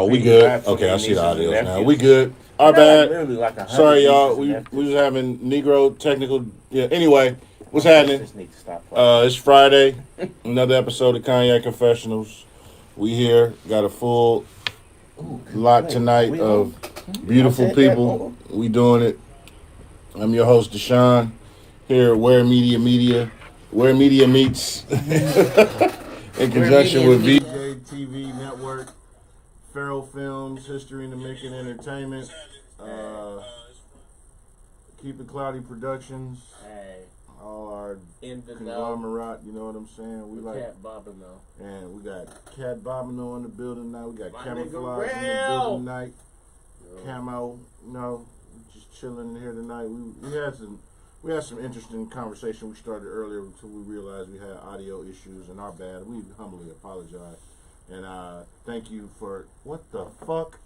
Oh, we good. Okay, I see the audios now. We good. Our bad. Sorry, y'all. We was having Negro technical. Yeah. Anyway, what's happening? It's Friday. Another episode of Cognac Confessionals. We here got a full lot tonight of beautiful people. We doing it. I'm your host Deshaun here at Where Media Meets in conjunction with VJ TV Network, Feral Films, History in the Making Entertainment, Keep It Cloudy Productions, all our conglomerate, you know what I'm saying? We like Cat Bobineau. And we got Cat Bobineau in the building now. We got Camouflage in the building tonight. Camo, you know, just chilling here tonight. We had some interesting conversation we started earlier until we realized we had audio issues, and our bad. We humbly apologize. And thank you for what the fuck?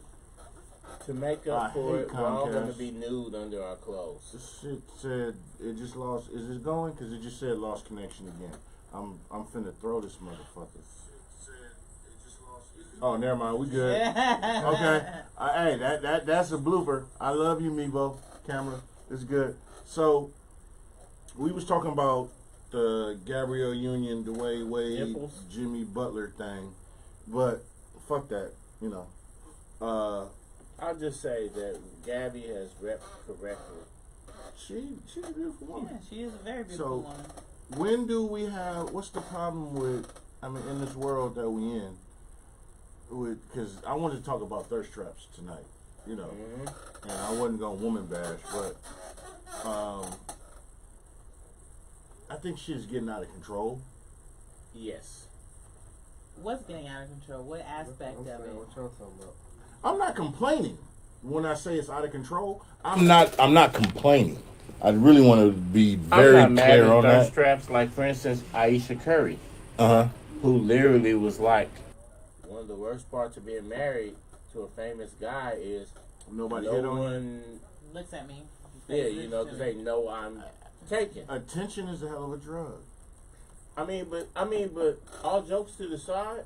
To make up for it, we're all going to be nude under our clothes. This shit said it just lost. Is it going? Because it just said lost connection again. I'm finna throw this motherfucker. Oh, never mind. We good. Okay. Hey, that's a blooper. I love you, Meebo. Camera. It's good. So, we was talking about the Gabrielle Union, Dwayne Wade, Nipples. Jimmy Butler thing, but fuck that, you know. I'll just say that Gabby has repped correctly. She's a beautiful woman. Yeah, she is a very beautiful woman. When do we have? What's the problem with? I mean, in this world that we in, because I wanted to talk about thirst traps tonight, you know, and I wasn't gonna woman bash, but I think shit's getting out of control. Yes. What's getting out of control? What aspect of it? What y'all talking about? I'm not complaining when I say it's out of control. I'm not complaining. I really want to be very I'm not clear mad at on thirst that. traps, like for instance, Aisha Curry, who literally was like, one of the worst parts of being married to a famous guy is Nobody no hit on one looks at me. Yeah, you know, because they know I'm taken. Attention is a hell of a drug. I mean, but all jokes to the side,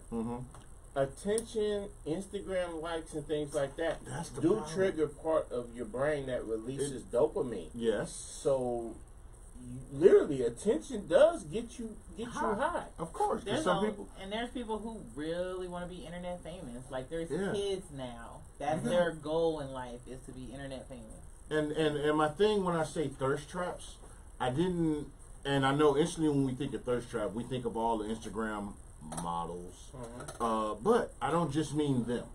attention, Instagram likes and things like that do trigger part of your brain that releases dopamine. Yes. So, literally, attention does get you high. Of course. There's there's people who really want to be internet famous. Like there's kids now. That's their goal in life is to be internet famous. And my thing when I say thirst traps, and I know instantly when we think of thirst trap, we think of all the Instagram models. But I don't just mean them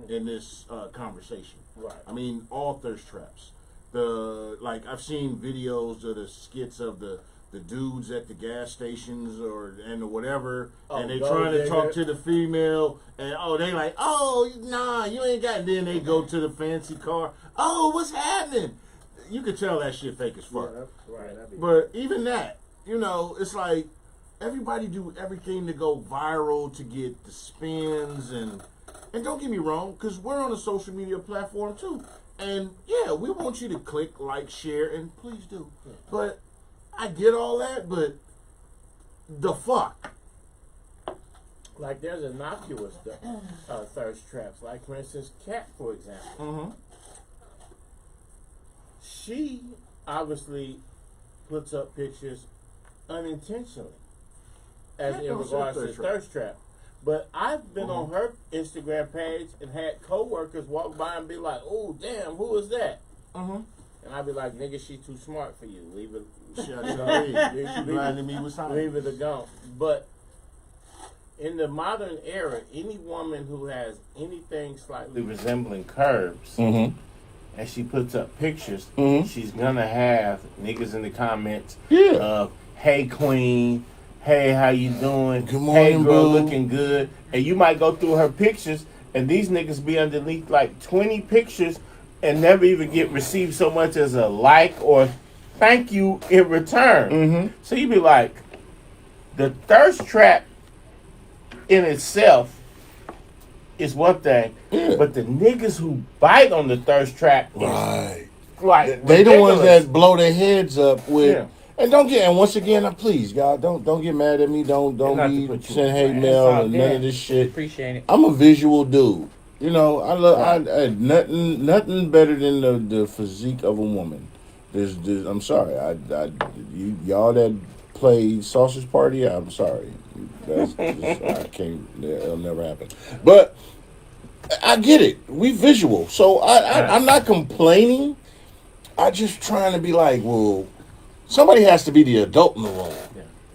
in this conversation. Right. I mean all thirst traps. I've seen videos of the skits of the dudes at the gas stations and whatever, and they trying to talk to the female, and they like, oh nah, you ain't got. And then they go to the fancy car. Oh, what's happening? You could tell that shit fake as fuck. Yeah, right. But even that, you know, it's like everybody do everything to go viral to get the spins and don't get me wrong, because we're on a social media platform too. And yeah, we want you to click, like, share, and please do. Yeah. But I get all that, but the fuck? Like there's innocuous thirst traps. Like for instance, Kat, for example. She obviously puts up pictures unintentionally, as in regards to thirst trap. But I've been on her Instagram page and had coworkers walk by and be like, "Oh, damn, who is that?" And I'd be like, "Nigga, she too smart for you. Leave it. Leave it alone." But in the modern era, any woman who has anything slightly resembling curves, and she puts up pictures, she's gonna have niggas in the comments of, "Hey, queen. Hey, how you doing? Good morning, hey, girl, boo. looking good." And you might go through her pictures, and these niggas be underneath like 20 pictures and never even get received so much as a like or thank you in return. So you be like, the thirst trap in itself is one thing, but the niggas who bite on the thirst trap is like they the ones that blow their heads up with. Yeah. And once again, please, God, don't get mad at me. Don't be saying hate mail and none of this shit. Appreciate it. I'm a visual dude. You know, I love I nothing better than the physique of a woman. I'm sorry, y'all that play Sausage Party. I'm sorry, I can't. It'll never happen. But I get it. We visual, so I'm not complaining. I just trying to be like, well, somebody has to be the adult in the room.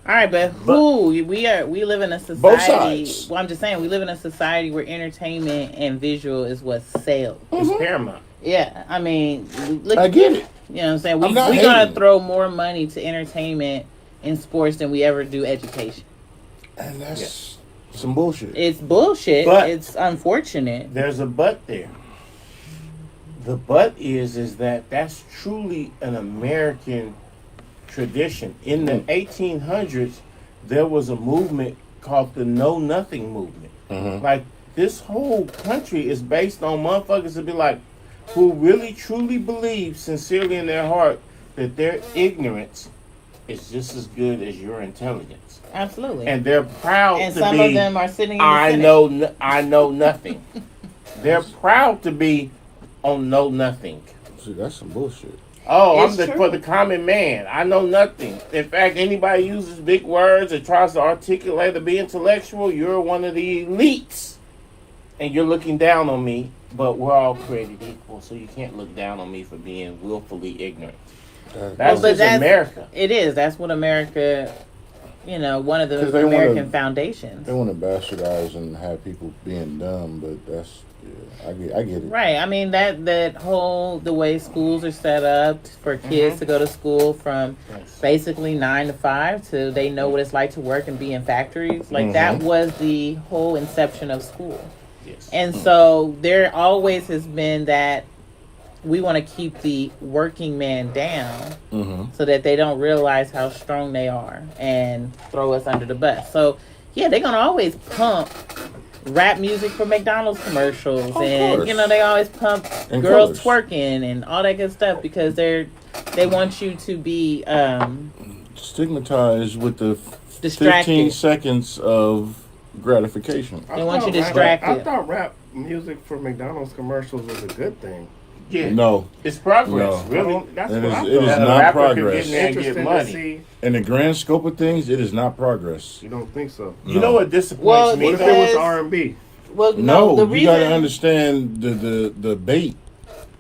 All right, but we live in a society. Both sides. Well, I'm just saying we live in a society where entertainment and visual is what sells. It's paramount. Yeah, I mean, look, I get it. You know what I'm saying? We're hating. gonna throw more money to entertainment and sports than we ever do education. And that's some bullshit. It's bullshit. But it's unfortunate. There's a but there. The but is that that's truly an American tradition. In the 1800s, there was a movement called the Know Nothing movement. Like, this whole country is based on motherfuckers to be like, who really truly believe sincerely in their heart that their ignorance is just as good as your intelligence. Absolutely. And they're proud and to some be, of them are sitting in the I know nothing. They're proud to be on Know Nothing. See, that's some bullshit. Oh, for the common man. I know nothing. In fact, anybody uses big words and tries to articulate or be intellectual, you're one of the elites. And you're looking down on me, but we're all created equal, so you can't look down on me for being willfully ignorant. That's America. It is. That's what America, one of the American foundations. They want to bastardize and have people being dumb, but that's... I get it. Right. I mean, the way schools are set up for kids to go to school from basically 9 to 5 to they know what it's like to work and be in factories. Like, that was the whole inception of school. Yes. And so there always has been that we want to keep the working man down so that they don't realize how strong they are and throw us under the bus. So, yeah, they're going to always pump rap music for McDonald's commercials, and they always pump and girls twerking and all that good stuff because they want you to be stigmatized with the 15 seconds of gratification. They want you distracted. I thought rap music for McDonald's commercials was a good thing. Yeah. No. It's progress. No. Really? That's it what I thought. It is not progress. Get money. In the grand scope of things, it is not progress. You don't think so? You know what disappoints me? What if it was R&B? Well, no, you got to understand the bait.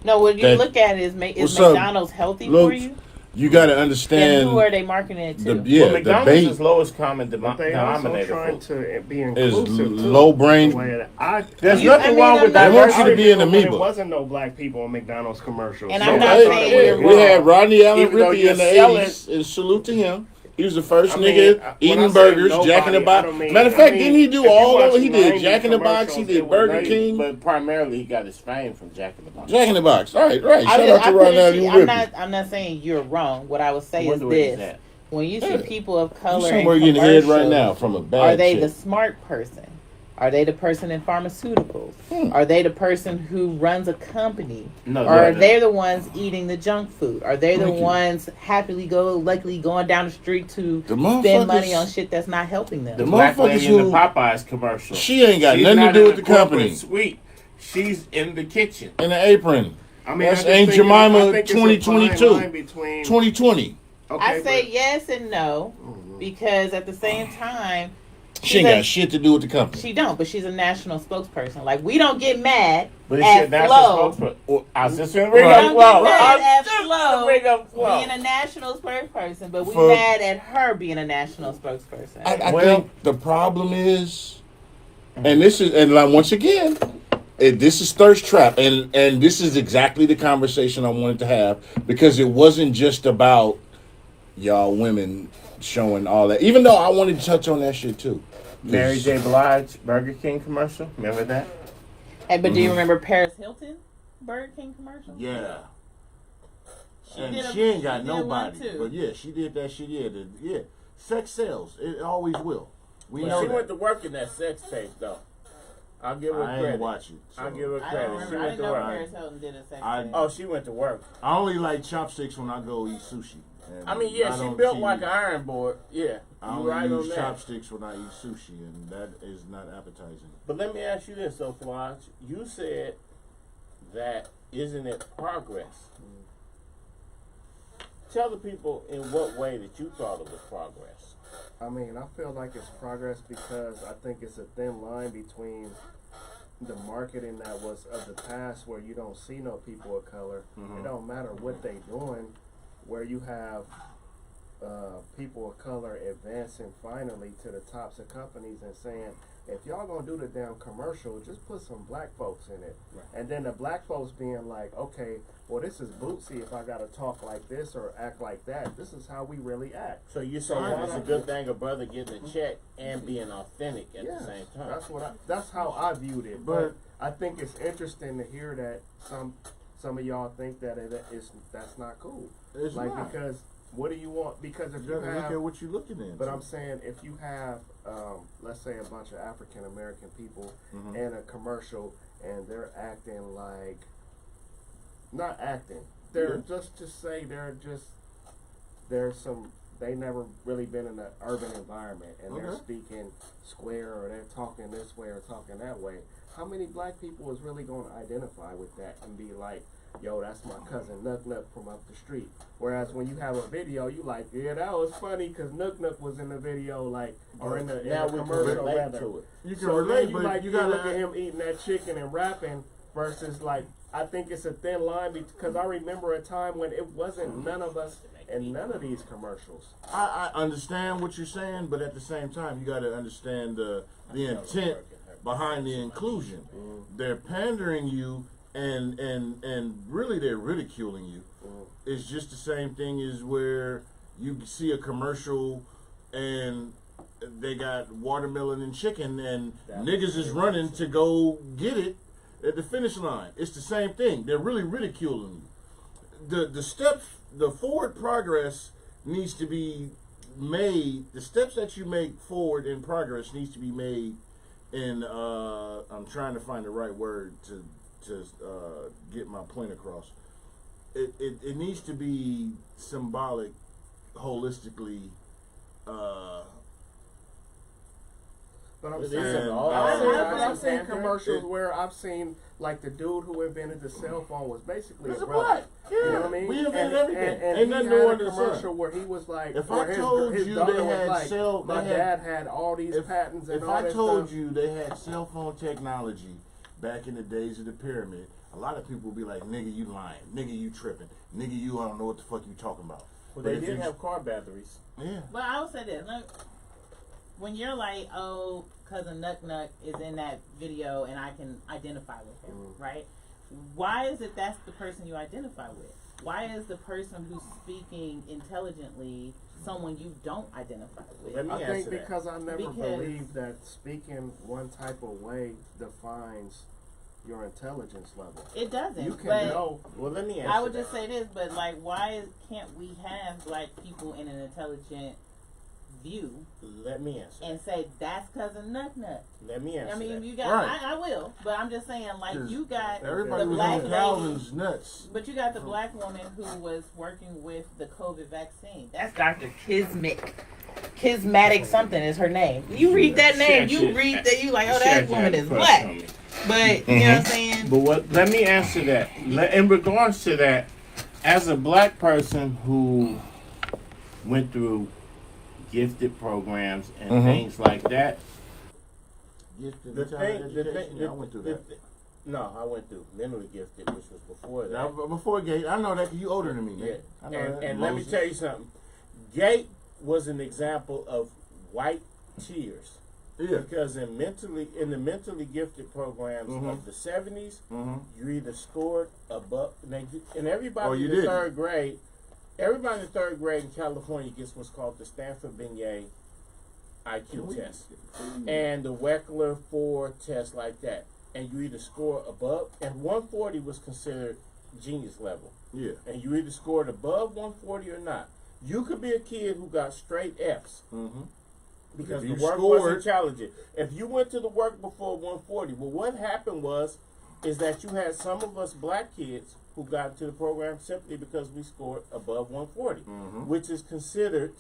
No, what you look at is McDonald's healthy for you? You got to understand. And who are they marketing it to? McDonald's is lowest common denominator. Also trying to be inclusive. Low brain. There's nothing wrong with that. They want you to be an amoeba. There wasn't no black people on McDonald's commercials. And I'm not saying you're wrong. We had Rodney Allen Rippey in the 80s, and salute to him. He was the first nigga eating burgers, Jack in the Box. Matter of fact, didn't he do all of it? He did Jack in the Box, he did Burger King. But primarily, he got his fame from Jack in the Box. Jack in the Box. All right. Shout out to Rodney Allen Rippey. I'm not saying you're wrong. What I would say is this. When you see people of color somewhere getting head right now from a bad are they the smart person? Are they the person in pharmaceuticals? Are they the person who runs a company? No, or are they the ones eating the junk food? Are they the ones luckily going down the street to spend money on shit that's not helping them? The black lady in the Popeyes commercial. She ain't got nothing to do with the company. Sweet. She's in the kitchen. In the apron. I mean, that's Aunt Jemima 2022. 2020. Okay, I say yes and no because at the same time, she ain't got shit to do with the company. She don't, but she's a national spokesperson. Like, we don't get mad but at Flo. I was just going to bring up Flo. Being a national spokesperson, but we mad at her being a national spokesperson. I think the problem is, and like once again, this is thirst trap, and this is exactly the conversation I wanted to have because it wasn't just about y'all women showing all that, even though I wanted to touch on that shit too. Mary J. Blige Burger King commercial, remember that? Hey, but do you remember Paris Hilton Burger King commercial? Yeah. She ain't got nobody, but yeah, she did that shit. Yeah, sex sells. It always will. She went to work in that sex tape though. I'll give her I credit. ain't watch it. So. I'll give her I don't credit. remember. She I went didn't to know work. Paris Hilton did a sex tape. Oh, she went to work. I only like chopsticks when I go eat sushi. And I mean, yeah, not she on built TV. like an iron board. Yeah, I you only right on use that. chopsticks when I eat sushi, and that is not appetizing. But let me ask you this, though, Flage. You said that isn't it progress? Tell the people in what way that you thought it was progress. I mean, I feel like it's progress because I think it's a thin line between the marketing that was of the past where you don't see no people of color. It don't matter what they doing, where you have people of color advancing finally to the tops of companies and saying, if y'all gonna do the damn commercial, just put some black folks in it. Right. And then the black folks being like, okay, well, this is Bootsy if I gotta talk like this or act like that. This is how we really act. So you're saying it's a good thing a brother getting a check and being authentic at the same time. That's how I viewed it. But I think it's interesting to hear that some of y'all think that that's not cool. It's like not. Because what do you want? Because if You you gotta have, look at what you're looking at. but I'm saying if you have, let's say a bunch of African American people in a commercial and they're acting like, not acting, they're just say they never really been in an urban environment and they're speaking square or they're talking this way or talking that way. How many black people is really going to identify with that and be like, yo, that's my cousin Nook Nook from up the street? Whereas when you have a video, you like, yeah, that was funny because Nook Nook was in the video, like, or in the commercial rather. To it. You can So relate, then but you gotta look at him eating that chicken and rapping versus like, I think it's a thin line because I remember a time when it wasn't none of us in none of these commercials. I understand what you're saying, but at the same time, you got to understand the intent behind the inclusion. They're pandering you, and really they're ridiculing you. It's just the same thing as where you see a commercial and they got watermelon and chicken, and niggas is running to go get it at the finish line. It's the same thing. They're really ridiculing you. The steps, the forward progress needs to be made. The steps that you make forward in progress needs to be made in. I'm trying to find the right word to get my point across. It needs to be symbolic, holistically. But I'm It saying, isn't all- I've seen Andrew, commercials where I've seen like the dude who invented the cell phone was basically It's a a brother. black. You know what I mean? We invented everything. And Ain't he nothing had new a under the commercial sun. where he was like, If or I told his you daughter they was had like, cell, my they dad had all these patents and if all I that told stuff. you they had cell phone technology back in the days of the pyramid, a lot of people would be like, nigga, you lying. Nigga, you tripping. Nigga, you don't know what the fuck you talking about. Well, But they if did you- have car batteries. Yeah. But I will say this: like, when you're like, "Oh, cousin Nuck Nuck is in that video, and I can identify with him," right? Why is it that's the person you identify with? Why is the person who's speaking intelligently someone you don't identify with? Let me I think answer that. because I never Because- believed that speaking one type of way defines your intelligence level. It doesn't. You can but know. Well, let me answer I would that. just say this, but like, why can't we have black people in an intelligent view Let me answer. and say that's cousin Nuck Nuck? Let me answer. I mean, that. you got. Right. I will, but I'm just saying, like, 'Cause you got Everybody the was black on lady, Calvin's nuts. but you got the black woman who was working with the COVID vaccine. That's Dr. Kismatic something is her name. You read that name, you read that, you like, oh, that woman is black. But you know what I'm saying? But what? Let me answer that. In regards to that, as a black person who went through gifted programs and things like that, Gifted the Italian thing, education. I went through that. No, I went through mentally gifted, which was before that. Now, before Gate, I know that 'cause you older than me, man. Yeah. I know that. And let me Moses. tell you something. Gate was an example of white tears. Yeah. Because in the mentally gifted programs of the 70s, you either scored above, and everybody Or you in the didn't. third grade, everybody in the third grade in California gets what's called the Stanford Beignet IQ test and the Weckler 4 test like that. And you either score above, and 140 was considered genius level. Yeah. And you either scored above 140 or not. You could be a kid who got straight F's. because the work wasn't challenging. If you went to the work before 140, well, what happened is that you had some of us black kids who got into the program simply because we scored above 140, which is considered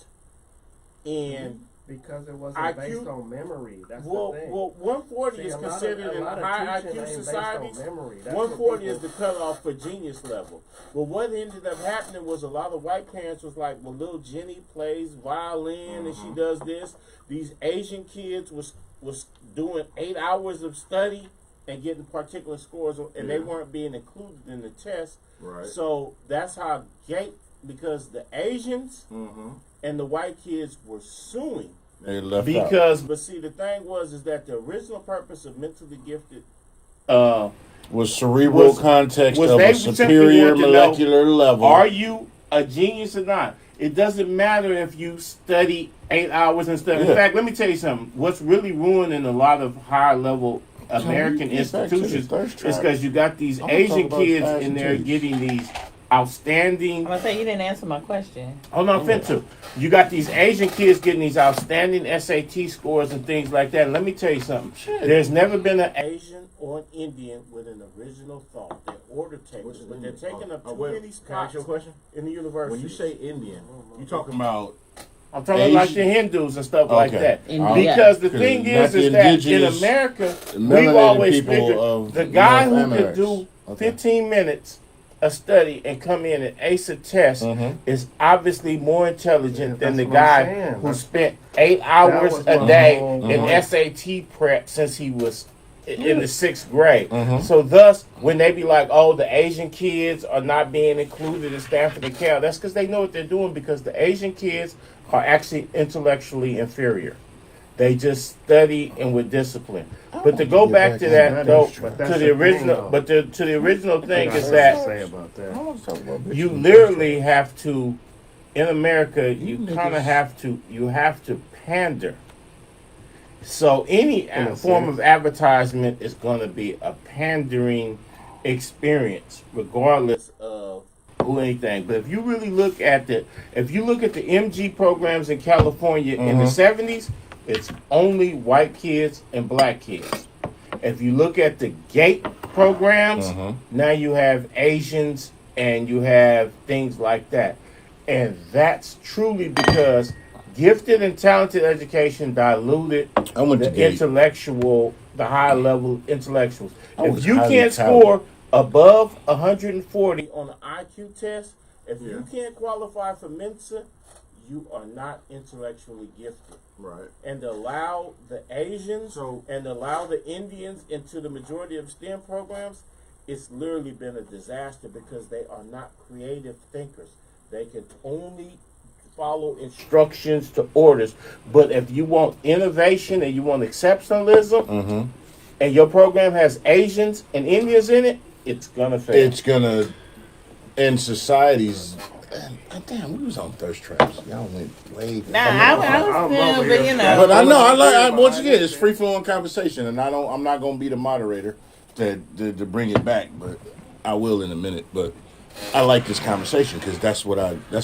in because it wasn't based on memory. That's the thing. Well, 140 is considered in high IQ societies. 140 is the cutoff for genius level. Well, what ended up happening was a lot of white parents was like, well, little Jenny plays violin and she does this. These Asian kids was doing 8 hours of study and getting particular scores, and they weren't being included in the test. Right. So that's how because the Asians and the white kids were suing. They left out. But see, the thing is that the original purpose of mentally gifted was cerebral context of a superior molecular level. Are you a genius or not? It doesn't matter if you study 8 hours and stuff. In fact, let me tell you something. What's really ruining a lot of high level American institutions is because you got these Asian kids in there getting these outstanding. I'm gonna say you didn't answer my question. Hold on, Fintu. You got these Asian kids getting these outstanding SAT scores and things like that. And let me tell you something. There's never been an Asian or an Indian with an original thought. They're order takers, but they're taking up too many spots in the university. When you say Indian, you talking about? I'm talking like the Hindus and stuff like that. Because the thing is that in America, we've always figured the guy who could do 15 minutes a study and come in and ace a test is obviously more intelligent than the guy who spent 8 hours a day in SAT prep since he was in the 6th grade. So thus, when they be like, oh, the Asian kids are not being included in Stanford and Cal, that's because they know what they're doing, because the Asian kids are actually intellectually inferior. They just study and with discipline. But to go back to that, though, to the original thing is that you literally have to, in America, you have to pander. So any form of advertisement is going to be a pandering experience, regardless of who anything. But if you really look at the MG programs in California in the 70s, it's only white kids and black kids. If you look at the GATE programs, now you have Asians and you have things like that. And that's truly because gifted and talented education diluted the high level intellectuals. If you can't score above 140 on an IQ test, if you can't qualify for Mensa, you are not intellectually gifted. Right. And allow the Asians and allow the Indians into the majority of STEM programs, it's literally been a disaster because they are not creative thinkers. They can only follow instructions to orders. But if you want innovation and you want exceptionalism, and your program has Asians and Indians in it, it's gonna fail. It's gonna, in societies. Damn, we was on thirst traps. Y'all went way. I was still, but you know. But I know, once again, it's free flowing conversation, and I'm not gonna be the moderator to bring it back, but I will in a minute. But I like this conversation because that's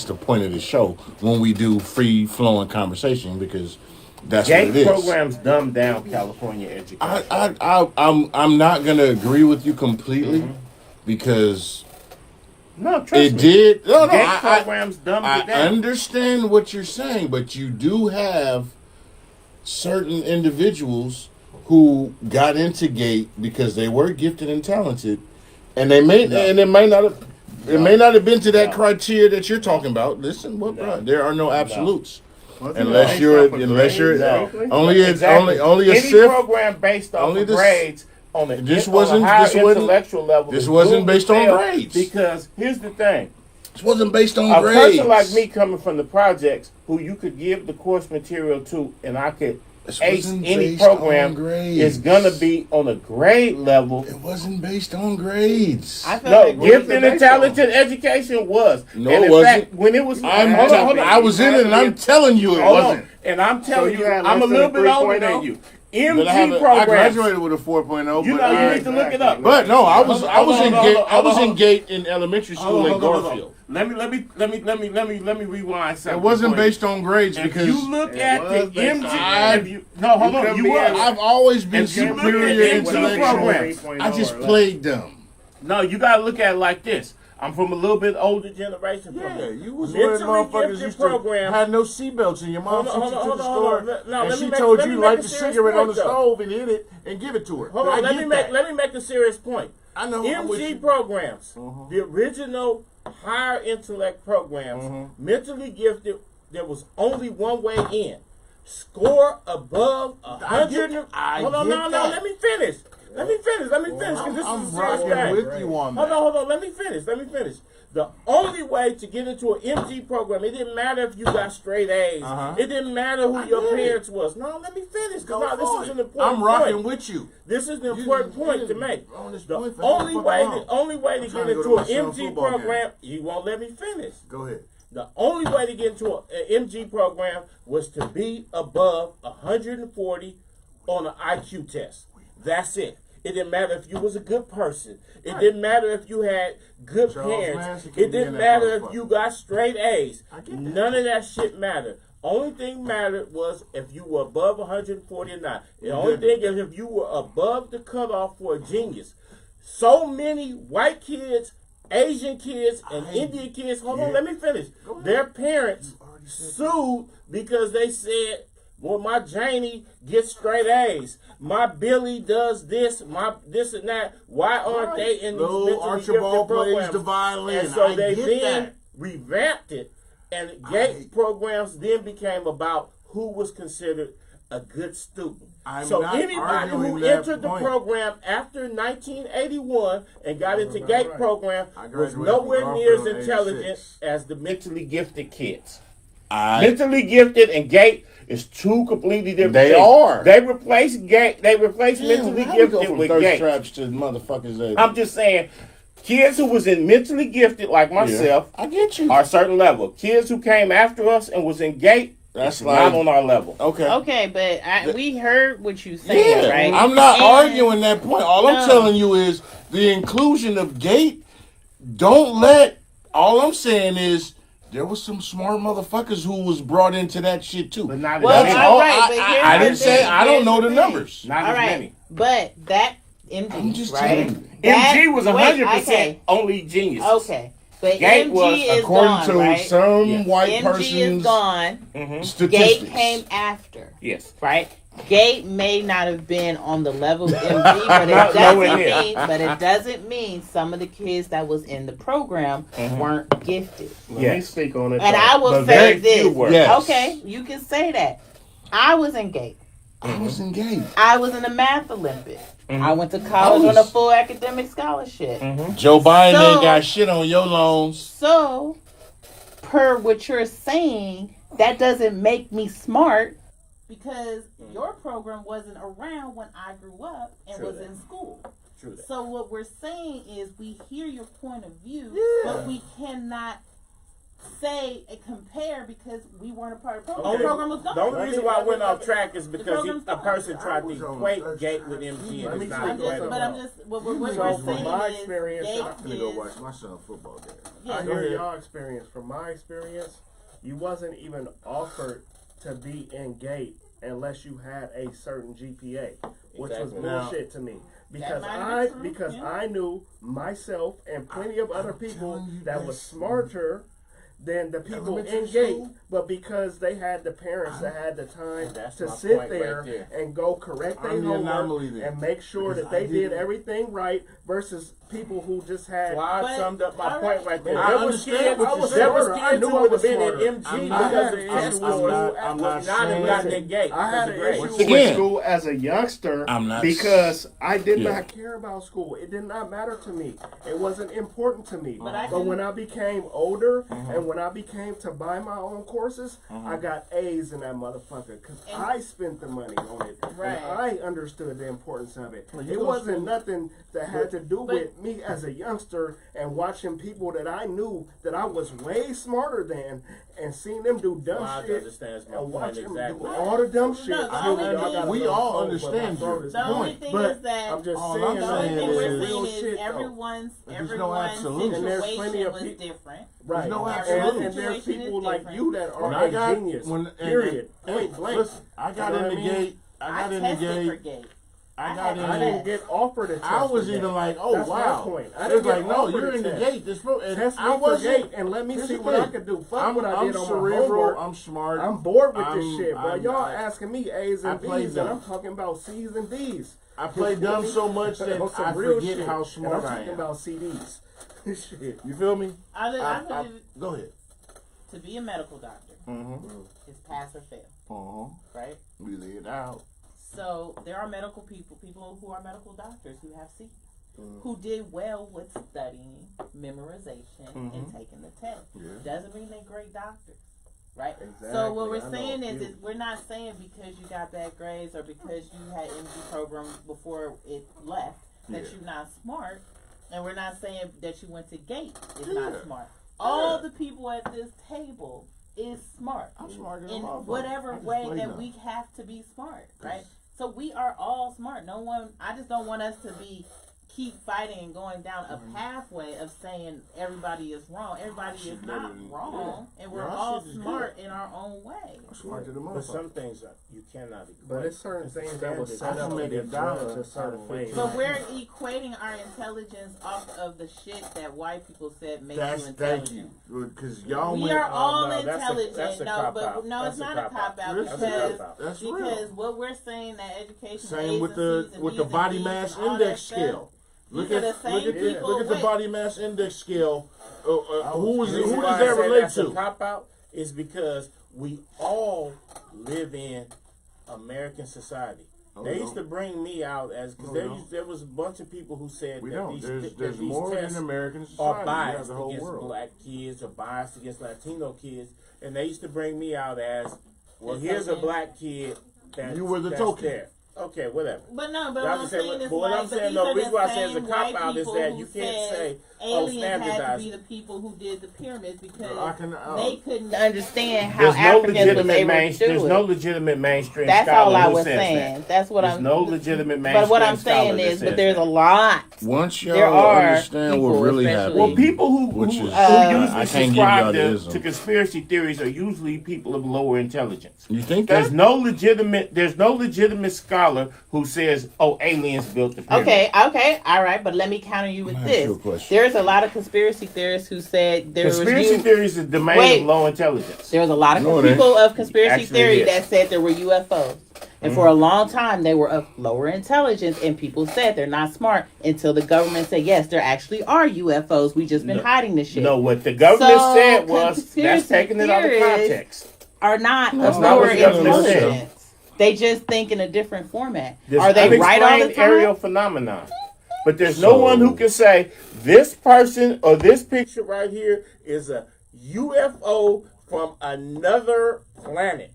the point of the show when we do free flowing conversation, because that's what it is. Programs dumb down California education. I'm not gonna agree with you completely because. No, trust it me. did. No, programs dumbed it down. I understand what you're saying, but you do have certain individuals who got into GATE because they were gifted and talented, and it may not have been to that criteria that you're talking about. Listen, bro, there are no absolutes. Unless you're only a SIF program based on the grades. This wasn't based on grades. Because here's the thing. This wasn't based on grades. A person like me coming from the projects, who you could give the course material to, and I could ace any program, is gonna be on a grade level. It wasn't based on grades. Gifted and talented education was. No, it wasn't. Fact, when it was, I was in it, and I'm telling you, it wasn't. And I'm telling you, I'm a little bit older than you. MG I programs. graduated with a 4.0. You need to look it up. But no, I was in Gate in elementary school at Garfield. Let me rewind something. It wasn't based on grades because you look at the MG. I've always been superior intellectual. I just played them. No, you gotta look at it like this. I'm from a little bit older generation. Yeah, you was one of the motherfuckers used to had no seatbelts, and your mom took you to the store, and she told you to light the cigarette on the stove and hit it and give it to her. Hold on, let me make a serious point. I know. MG programs, the original higher intellect programs, mentally gifted. There was only one way in. Score above 100. Hold on, no, let me finish. Let me finish, because this is a serious thing. With you on that. Hold on, let me finish. The only way to get into an MG program, it didn't matter if you got straight A's. It didn't matter who your parents was. No, let me finish, because this is an important point. I'm rocking with you. This is an important point to make. The only way to get into an MG program, you won't let me finish. Go ahead. The only way to get into an MG program was to be above 140 on an IQ test. That's it. It didn't matter if you was a good person. It didn't matter if you had good parents. It didn't matter if you got straight A's. None of that shit mattered. Only thing mattered was if you were above 140 or not. The only thing is if you were above the cutoff for a genius. So many white kids, Asian kids, and Indian kids, hold on, let me finish. Their parents sued because they said, well, my Janie gets straight A's. My Billy does this, my this and that. Why aren't they in these mentally Archibald gifted programs? plays the violin. And so they then revamped it, and GATE programs then became about who was considered a good student. So anybody who entered the program after 1981 and got into GATE program was nowhere near as intelligent as the mentally gifted kids. Mentally gifted and GATE is two completely different things. Are. They replaced GATE. They replaced mentally gifted with GATE. Traps to motherfuckers. I'm just saying, kids who was in mentally gifted like myself, I get you, are a certain level. Kids who came after us and was in GATE, that's not on our level. Okay, but we heard what you said, right? I'm not arguing that point. All I'm telling you is the inclusion of GATE. All I'm saying is there was some smart motherfuckers who was brought into that shit too. But not well, as all right, I didn't say I don't know the numbers. Not as many. But that MG, I'm just right? telling you. MG was 100% only geniuses. Okay. But GATE MG was, is according gone, to right? some white MG person's is gone. statistics. GATE came after. Yes. Right? GATE may not have been on the level of MG, but it doesn't mean some of the kids that was in the program weren't gifted. Let me speak on it. And I will say this. Okay, you can say that. I was in GATE. I was in GATE. I was in the Math Olympic. I went to college on a full academic scholarship. Joe Biden ain't got shit on your loans. So, per what you're saying, that doesn't make me smart because your program wasn't around when I grew up and was in school. So what we're saying is we hear your point of view, but we cannot say and compare because we weren't a part of the program. The program was gone. The only reason why I went off track is because a person tried to equate GATE with MG and it's not what we're saying from my is experience, I'm gonna go watch my son football game. I hear y'all experience. From my experience, you wasn't even offered to be in GATE unless you had a certain GPA, which was bullshit to me. Because I knew myself and plenty of other people that was smarter than the people in GATE, but because they had the parents that had the time to sit there and go correct their homework and make sure that they did everything right versus people who just had. Well, I summed up my point right there. I understand what you're saying. There was kids who would have been in MG because of test scores would not have gotten in GATE. I had an issue with school as a youngster because I did not care about school. It did not matter to me. It wasn't important to me. But when I became older and when I became to buy my own courses, I got A's in that motherfucker because I spent the money on it. Right. And I understood the importance of it. It wasn't nothing that had to do with me as a youngster and watching people that I knew that I was way smarter than and seeing them do dumb shit and watching them do all the dumb shit. We all understand the only thing is that I'm just all saying I'm the only saying thing we're is saying is shit, everyone's absolute. And there's plenty situation of was people- different. Right. no And absolute. there's Situation people is like different. you that When are I a got genius. when Period. hey, Point blank. listen, I got You in know the what I mean? gate. I got in the tested for gate. gate. I got in. I didn't get offered a test. I was for even that. like, oh That's my wow. point. I It didn't was like, get no, offered you're a in the test. gate. This and Test me I for wasn't. gate and let me Here's see the what I thing. could do. Fuck I'm what I did on my cerebral. homework. I'm smart. I'm bored with I'm- this shit, bro. I'm- Y'all I- asking me A's and I played B's, and dumb. I'm talking about C's and D's. I play dumb so much that On some I real forget shit. how And smart I'm I talking am. about CDs. Shit. You feel me? I believe Go ahead. to be a medical doctor is pass or fail, right? We lay it out. So there are medical people who are medical doctors who have C's, who did well with studying, memorization, and taking the test. Doesn't mean they're great doctors, right? So what we're saying is we're not saying because you got bad grades or because you had MG program before it left that you're not smart, and we're not saying that you went to Gate is not smart. All the people at this table is smart. I'm smarter than in a motherfucker. whatever I just way play that dumb. we have to be smart, right? So we are all smart. No one. I just don't want us to keep fighting and going down a pathway of saying everybody is wrong. Everybody is not wrong, and we're all smart in our own way. I'm smarter than a But some motherfucker. things you cannot equate. But it's certain things that was set I can up make to a get dollar judged a out of certain way. 15. But we're equating our intelligence off of the shit that white people said makes That's you thank intelligent. you, because y'all We went. are all no, that's a- intelligent. that's a No, cop but out. no, That's it's a not a cop cop out That's because That's because real. what we're saying that education Same with the body mass index scale. Look These are at the same people. look at the Wait. body mass index scale. Who The reason does why I that say relate that's a to? cop out is because we all live in American society. No, They we used to don't. bring me out as because No, we don't. there was a bunch of people who said We that don't. these, There's that these more tests in American are society. You have biased the whole against world. black kids or biased against Latino kids, and they used to bring me out as, well, The here's a token. black kid that's, You were the that's token. there. Okay, whatever. But no, but Y'all what I'm can say saying what- is but what like, I'm but saying, these no, are the reason why I say the it's a same cop white out is people that who you can't said say, aliens had to standardized. be the people who did the pyramids because I can- they couldn't understand how There's no Africans was legitimate able to there's do no it. legitimate mainstream That's scholar all I who was says saying. that. That's what There's I'm. no legitimate mainstream But what I'm scholar saying that is, says but there's that. a lot. Once y'all There are understand what people, really especially- happened, Well, people who which is usually I can't give y'all subscribe the to ism. conspiracy theories are usually people of lower intelligence. You think There's that? no legitimate scholar who says, "Oh, aliens built the pyramid." Okay, all right, but let me counter you with Ask this. you a question. There's a lot of conspiracy theorists who said there Conspiracy was theories is the domain Wait. of low intelligence. There was a lot of No, it ain't. people of conspiracy Actually, theory it is. that said there were UFOs. And for a long time, they were of lower intelligence, and people said they're not smart until the government said, yes, there actually are UFOs. We just been hiding this shit. No, what the government So, said was conspiracy that's taking it out of theorists context. Are not That's of not lower what the government said. intelligence. They just think in a different format. There's Are they right all the unexplained time? aerial phenomenon. But there's no one who can say this person or this picture right here is a UFO from another planet,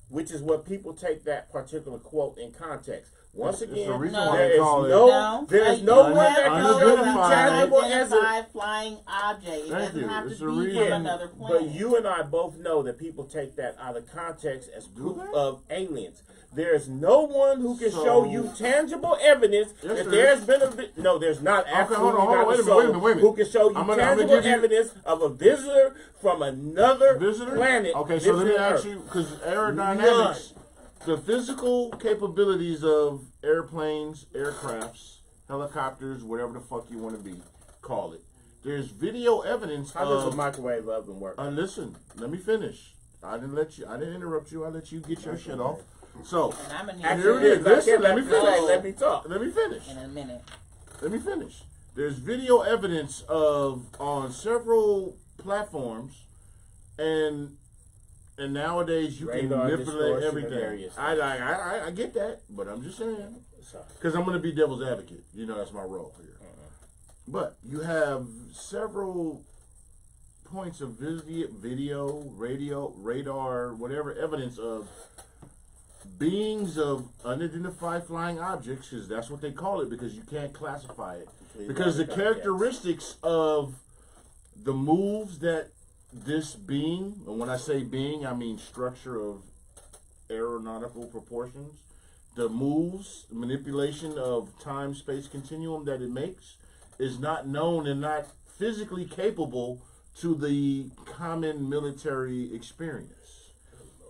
which is what people take that particular quote in context. Once It's again, the reason No. why there they is call it. there is no one that can show you unidentified. tangible as a. Unidentified flying object. It Thank doesn't you. have It's to a be reason. from another planet. But you and I both know that people take that out of context as proof they? of aliens. There's no one who can So- show you tangible evidence Yes, that there there's been a no. There's not absolutely hold on, not wait a a minute, wait a soul minute, wait a minute. who can show you I'm gonna tangible give you- evidence of a visitor from another Visitor? planet. Okay, so let me visiting ask Earth. you, because aerodynamics, the physical capabilities of airplanes, aircrafts, helicopters, whatever the fuck you want to be, call it. There's video evidence How does a of. microwave oven work? Listen, let me finish. I didn't interrupt you. I let you get your shit off. So, And I'm going Here to it need is. Listen, let me finish. Let me talk. let me finish. in a minute. Let me finish. There's video evidence of on several platforms, and nowadays you can Radar manipulate distortion and everything. various I get that, but I'm just saying because I'm going to be devil's advocate. You know that's my role here. But you have several points of video, radio, radar, whatever evidence of beings of unidentified flying objects, because that's what they call it, because you can't classify it. Because the characteristics of the moves that this being, and when I say being, I mean structure of aeronautical proportions, the moves, manipulation of time-space continuum that it makes is not known and not physically capable to the common military experience.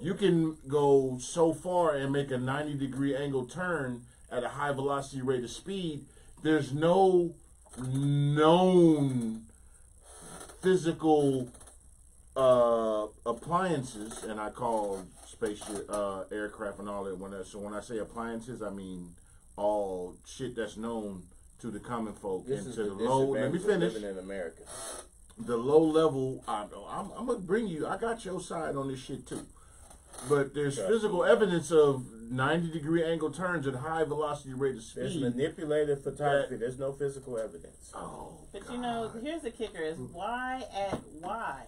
You can go so far and make a 90-degree angle turn at a high velocity rate of speed. There's no known physical appliances, and I call spaceship, aircraft, and all that. So when I say appliances, I mean all shit that's known to the common folk and to the low. Let me finish. Living in America. The low level. I'm gonna bring you. I got your side on this shit too. But there's physical evidence of 90-degree angle turns at high velocity rate of speed. There's manipulated photography. There's no physical evidence. Oh, But God. you know, here's the kicker: is why? As a highly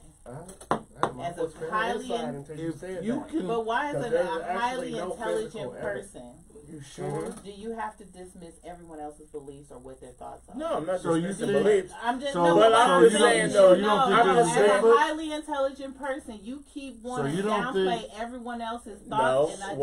But why is it a highly intelligent person? You sure? Do you have to dismiss everyone else's beliefs or what their thoughts are? No, I'm not So you dismissing think- beliefs. I'm just So- no, but but I'm I'm just just saying, saying, though, you don't think as there's a different- highly intelligent person, you keep wanting you to don't downplay think- everyone else's No, thoughts and ideas.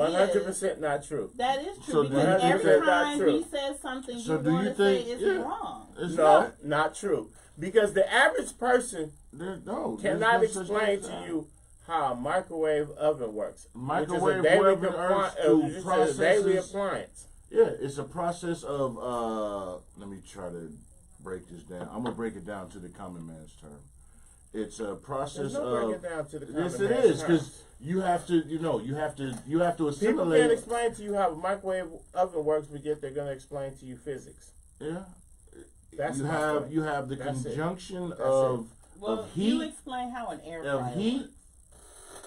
100% not true. That is So true do because you every think- time Not he true. says something, So you do you want to say think- it's yeah. wrong. It's No, not true. Because the average person No, cannot there's no such explain thing to as you how a microwave oven works. Microwave which is a daily oven earth to which is a daily processes- appliance. Yeah, it's a process of, let me try to break this down. I'm going to break it down to the common man's term. It's a process There's no of, breaking down to the common yes it man's is, term. because you have to, you have to People assimilate. can't explain to you how a microwave oven works, but yet they're going to explain to you physics. Yeah. That's you my have point. the That's it. conjunction That's of Well, heat, you explain how an air fryer works.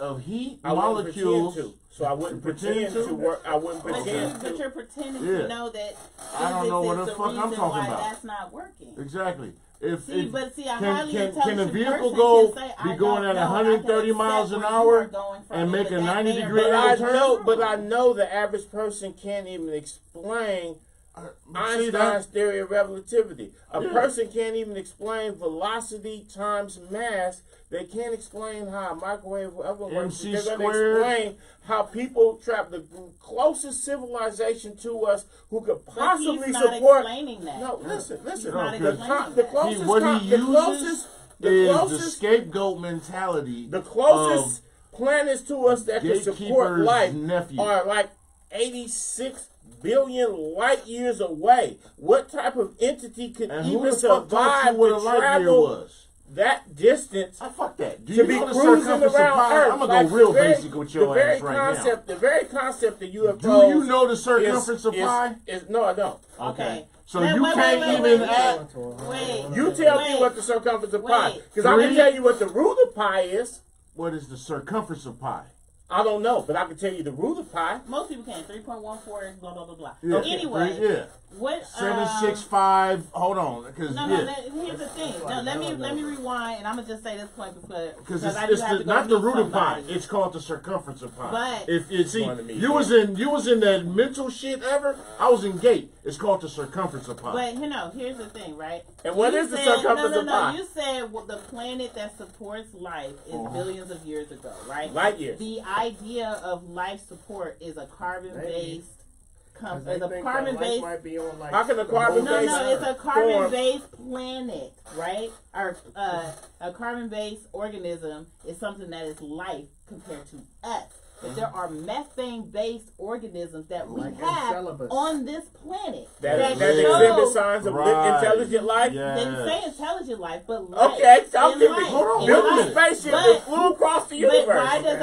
of heat I wouldn't molecules. pretend to. So I wouldn't Pretend pretend to? to work. I wouldn't But pretend you're to. pretending Yeah. to know that I don't know physics what is the fuck I'm reason talking why about. that's not working. Exactly. If See, if, but see, a can highly a intelligent vehicle person go can say, be I going don't at know, I can 130 accept miles an where you hour are going from and it, make but a that 90 may or degree may But not I be turn? know. true. But I know the average person can't even explain see Einstein's that? theory of relativity. A Yeah. person can't even explain velocity times mass. They can't explain how a microwave oven works. MC They're going to squared. explain how people trap the closest civilization to us who could But possibly he's not support. explaining that. No, listen. He's No, not because explaining The that. closest, what he the uses closest, the is the closest, scapegoat mentality. the closest planets to us that can support gatekeeper's life nephew. are like 86 billion light years away. What type of entity could and who even the fuck taught survive you what a to light year travel was? that distance? Fuck that. Do To you be know the cruising circumference of around pi? Earth, I'm gonna like go real the very- basic with your the very ass right concept, The very concept that UFOs. now. Do you know the circumference of pi? No, I don't. Okay. So Wait, you wait, can't wait, even wait, add. Wait. You tell me Wait. what the circumference of pi, Wait. because I can 3? tell you what the root of pi is. What is the circumference of pi? I don't know, but I can tell you the root of pi. Most people can 3.14 blah blah blah blah. Yeah. Anyway, Yeah. what 765. Hold on, because No, yeah. here's the thing. No, let me rewind, and I'm gonna just say this point Because because I do it's have to go not the meet root of pi. somebody. It's called the circumference of pi. But- if you see, Going to meet you was in that mental shit ever. I was in gate. It's called the circumference of pi. But here's the thing, right? And what You is the said- circumference of pi? You said the planet that supports life is billions of years ago, right? Light years. The idea of life support is a carbon-based. Is a Might carbon-based. be on, like, How can a the carbon whole based- No, it's a form. carbon-based planet, right? Or a carbon-based organism is something that is life compared to us. But there are methane-based organisms that we Like have Enceladus. on this planet That Yeah. exhibit show. signs of Right. intelligent life. Yeah. They say intelligent life, but life. Okay, talk in to me. life, Hold on, in Build a life. spaceship But- that flew across the universe. But why does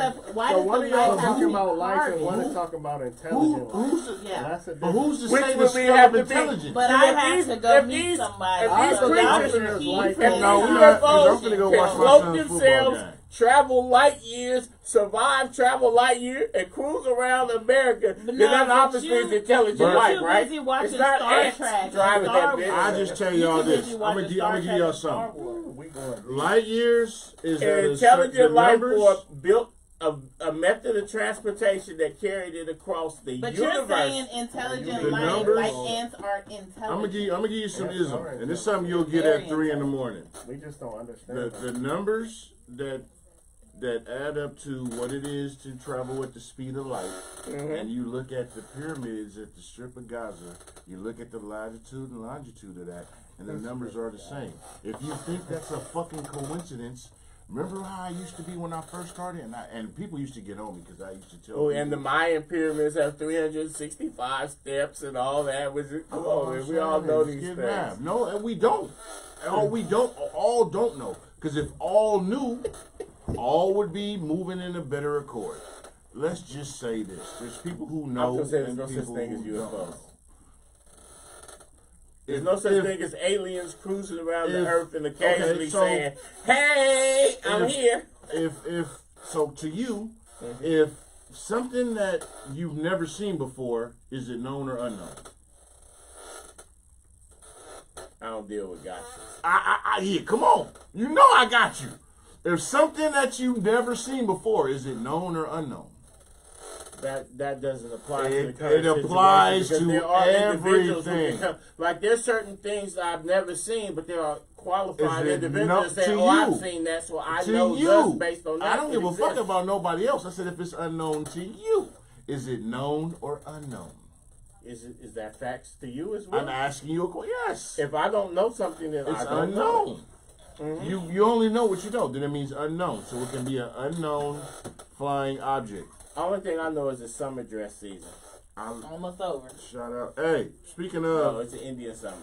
So the one of life y'all have to talking be about life and one carbon? is talking about Who, intelligent life. who's the, Yeah. That's a but difference. who's to Which say would the we scale have of to be- intelligence? But So I if have these- to go if meet these- somebody. if these So y'all creatures can is keep life- saying No, we're y'all not, 'cause UFOs I'm finna go watch can my float son's football themselves, game. travel light years, travel light year, and cruise around America. But Then no, that but obviously you- is intelligent but life, you're right? busy watching It's not Star ants Trek and driving Star that bitch. Wars. I just tell You y'all too busy this. I'm watching gonna Star give Trek y'all and Star something. Wars. We going light years is An at a intelligent certain life numbers. force built a method of transportation that carried it across the But universe. you're saying intelligent The life, numbers- like ants are intelligent. I'm gonna give you some Yes, ism, alright. and this is something you'll get Very at 3 in the morning. We just don't understand. The numbers that add up to what it is to travel at the speed of light, and you look at the pyramids at the Strip of Gaza, you look at the latitude and longitude of that, and the numbers are the same. If you think that's a fucking coincidence, remember how I used to be when I first started, and people used to get on me because I used to tell. Oh, people, and the Mayan pyramids have 365 steps and all that. Come on, man. We all know these things. Math. No, and we don't. All don't know. Because if all knew, all would be moving in a better accord. Let's just say this: there's people who know. I'm gonna say there's and no such people thing as who don't UFOs. know. There's no such thing as aliens cruising around the earth and occasionally so- saying, "Hey, I'm here." If so, to you, if something that you've never seen before, is it known or unknown? I don't deal with gotcha. Yeah, come on. You know I got you. If something that you've never seen before, is it known or unknown? That doesn't apply to It- the current it applies situation, to because there are individuals who everything. become, like there's certain things that I've never seen, but there are qualified Is it individuals that no- say, to "Oh, I've you? seen that, so I To know you, just based on that." I don't give a fuck exists." about nobody else. I said if it's unknown to you, is it known or unknown? Is that facts to you as well? I'm asking you a question. Yes, If I don't know something, then it's I don't know. unknown. You only know what you know. Then it means unknown. So it can be an unknown flying object. Only thing I know is the summer dress season. Almost over. Shout out. Hey, speaking No, of, it's an Indian summer.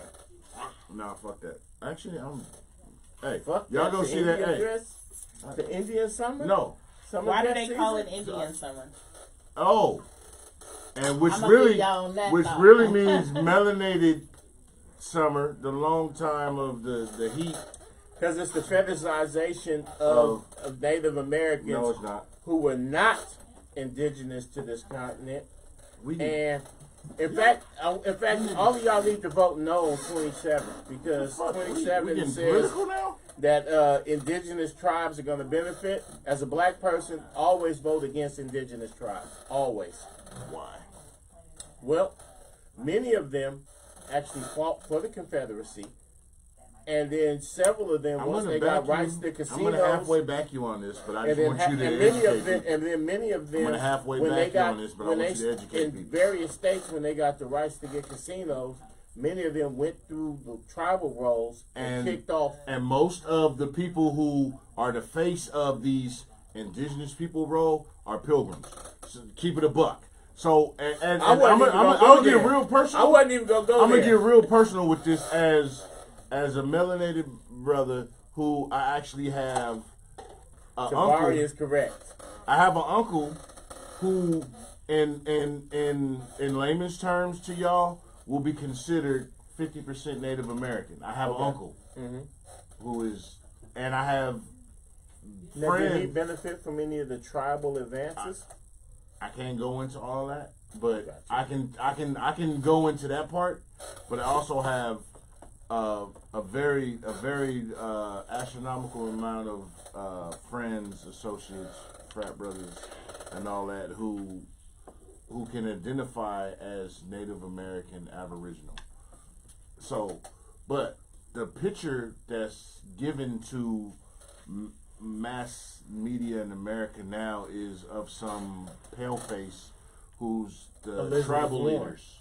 nah, fuck that. Actually, Hey, Fuck y'all that, gonna the see that? Indian Hey, dress? The Indian summer? no. Summer Why do dress they call it season? Indian summer? Oh, and which I'ma really, leave y'all on that which thought. really means melanated summer, the long time of the heat. Because it's the fetishization of Native Americans No, it's not. who were not indigenous to this continent. We And in fact, all of y'all need to vote no on 27 because 27 we getting says political now. that indigenous tribes are going to benefit. As a black person, always vote against indigenous tribes. Always. Why? Well, many of them actually fought for the Confederacy. And then several of them, I'm once gonna they got back rights you. to I'm casinos, gonna halfway back you on this, but I and just then, want you to and many of educate them, people. and then many of them, gonna halfway when back they you got, on this, but I when want they, you to educate in people. various states, when they got the rights to get casinos, many of them went through the tribal roles and kicked off. And most of the people who are the face of these indigenous people role are pilgrims. So keep it a buck. So and I'm gonna get real personal. I wasn't even gonna go I'm there. gonna get real personal with this as a melanated brother who I actually have an Jabari uncle. is correct. I have an uncle who, in layman's terms to y'all, will be considered 50% Native American. I have an uncle who is, and I have Now, did he friends. benefit from any of the tribal advances? I can't go into all that, but I can go into that part. But I also have a very astronomical amount of friends, associates, frat brothers, and all that who can identify as Native American Aboriginal. So, but the picture that's given to mass media in America now is of some paleface who's the Elizabeth tribal Warren. leaders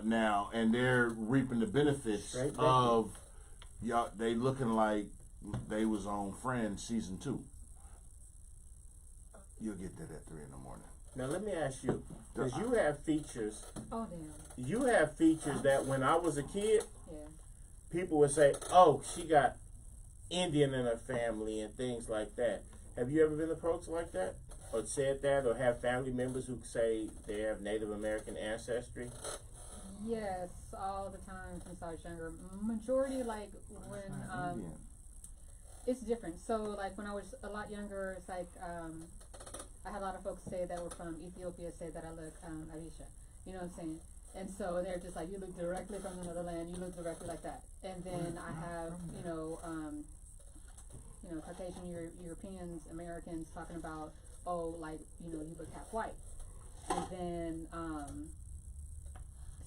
now, and they're reaping the benefits Right, of y'all. They looking like they was on Friends season 2. You'll get that at 3 in the morning. Now let me ask you, because you have features. Oh damn. You have features that when I was a kid, Yeah. people would say, "Oh, she got Indian in her family" and things like that. Have you ever been approached like that, or said that, or have family members who say they have Native American ancestry? Yes, all the time since I was younger. Majority like when Indian. it's different. So like when I was a lot younger, it's like I had a lot of folks say that were from Ethiopia say that I look Arisha. You know what I'm saying? And so they're just like, you look directly from another land. You look directly like that. And then I have Caucasian Europeans, Americans talking about, oh, like, you look half white. And then,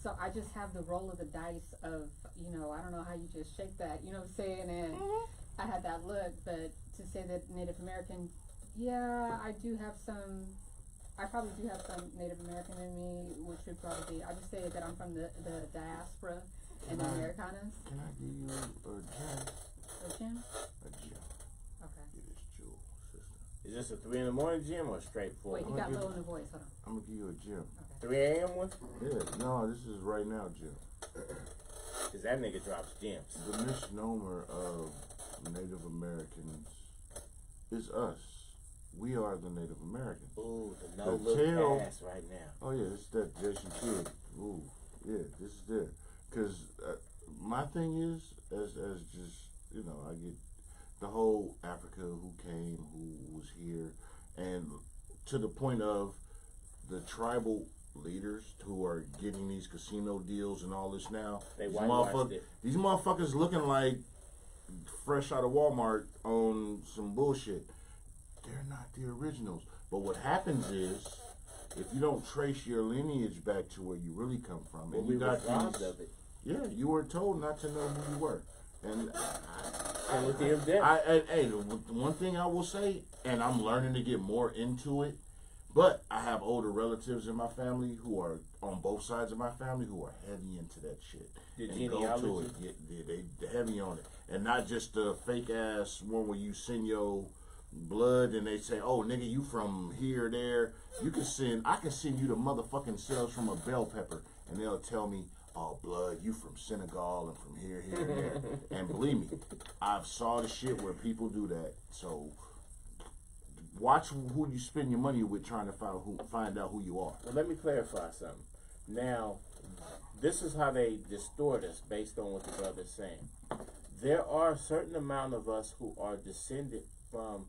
so I just have the roll of the dice of, I don't know how you just shake that, you know what I'm saying? And I had that look, but to say that Native American, yeah, I probably do have some Native American in me, which would probably be, I just say that I'm from the diaspora and the Americanas. Can I give you a gem? A gem? A gem. Okay. It is jewel, sister. Is this a 3 in the morning gym or straight for? Wait, you got low in the voice, hold on. I'm gonna give you a gem. Okay. 3 a.m. one? Yeah, no, this is right now, Jim. Cause that nigga drops gems. The misnomer of Native Americans is us. We are the Native Americans. Ooh, the The no-look tail- pass right now. Oh yeah, it's that Jason Kidd. Ooh, yeah, this is there. Cause my thing is, as just I get the whole Africa who came, who was here, and to the point of the tribal leaders who are getting these casino deals and all this now. They whitewashed it. These motherfuckers looking like fresh out of Walmart on some bullshit. They're not the originals. But what happens is, if you don't trace your lineage back to where you really come from, and we you got robbed these, of it. yeah, you were told not to know who you were. And And with the death. hey, the one thing I will say, and I'm learning to get more into it, but I have older relatives in my family who are on both sides of my family who are heavy into that shit. The and genealogy? go to it. They're heavy on it, and not just the fake ass one where you send your blood and they say, "Oh, nigga, you from here, there." I can send you the motherfucking cells from a bell pepper, and they'll tell me, "Oh, blood, you from Senegal and from here, here, and there." And believe me, I've saw the shit where people do that. So watch who you spend your money with trying to find out who you are. Well, let me clarify something. Now, this is how they distort us based on what the brother's saying. There are a certain amount of us who are descended from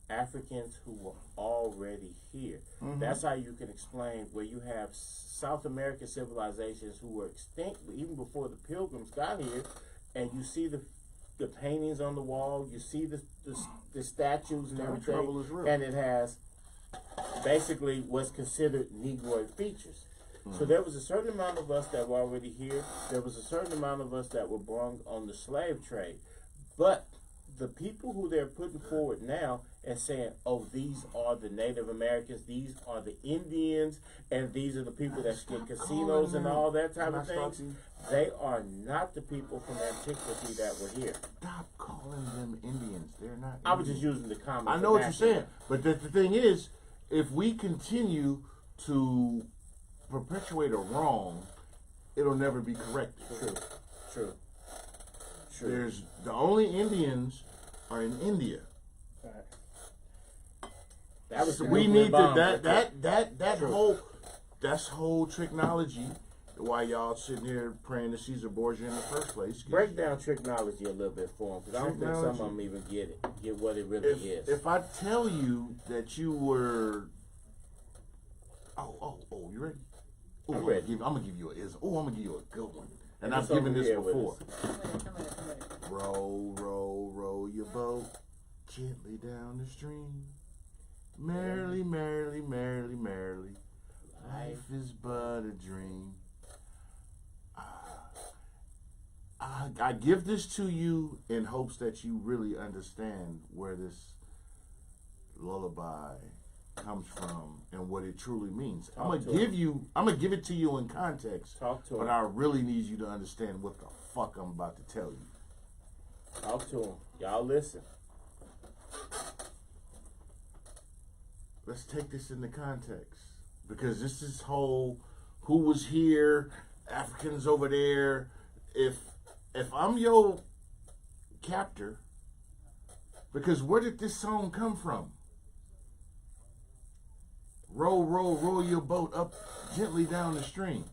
Africans who were already here. Mm-hmm. That's how you can explain where you have South American civilizations who were extinct even before the Pilgrims got here, and you see the paintings on the wall, you see the statues and everything, trouble is real. and it has basically what's considered Negroid features. Mm-hmm. So there was a certain amount of us that were already here. There was a certain amount of us that were born on the slave trade. But the people who they're putting forward now and saying, "Oh, these are the Native Americans, these are the Indians, and these are the people that get casinos and all that type of things," they are not the people from antiquity that were here. Stop calling them Indians. They're not. I was Indians. just using the common. I know what you're vernacular. saying, but the thing is, if we continue to perpetuate a wrong, it'll never be corrected. True. There's the only Indians are in India. That was So the we nuclear need bomb. that True. whole technology. Why y'all sitting here praying to Caesar Borgia in the first place? Break down technology a little bit for them, because I don't think some of them even get what it really is. If I tell you that you were, you ready? Ooh, I'm ready. I'm gonna give you I'm gonna give you a good one. And It's I've given over this here with before. I'm ready. Roll, roll, roll your boat gently down the stream. Merrily, merrily, merrily, merrily. Life is but a dream. I give this to you in hopes that you really understand where this lullaby comes from and what it truly means. I'm gonna give it to you in context. Talk to But him. I really need you to understand what the fuck I'm about to tell you. Talk to them. Y'all listen. Let's take this into context, because this is whole who was here, Africans over there. If I'm your captor, because where did this song come from? Roll, roll, roll your boat up gently down the stream.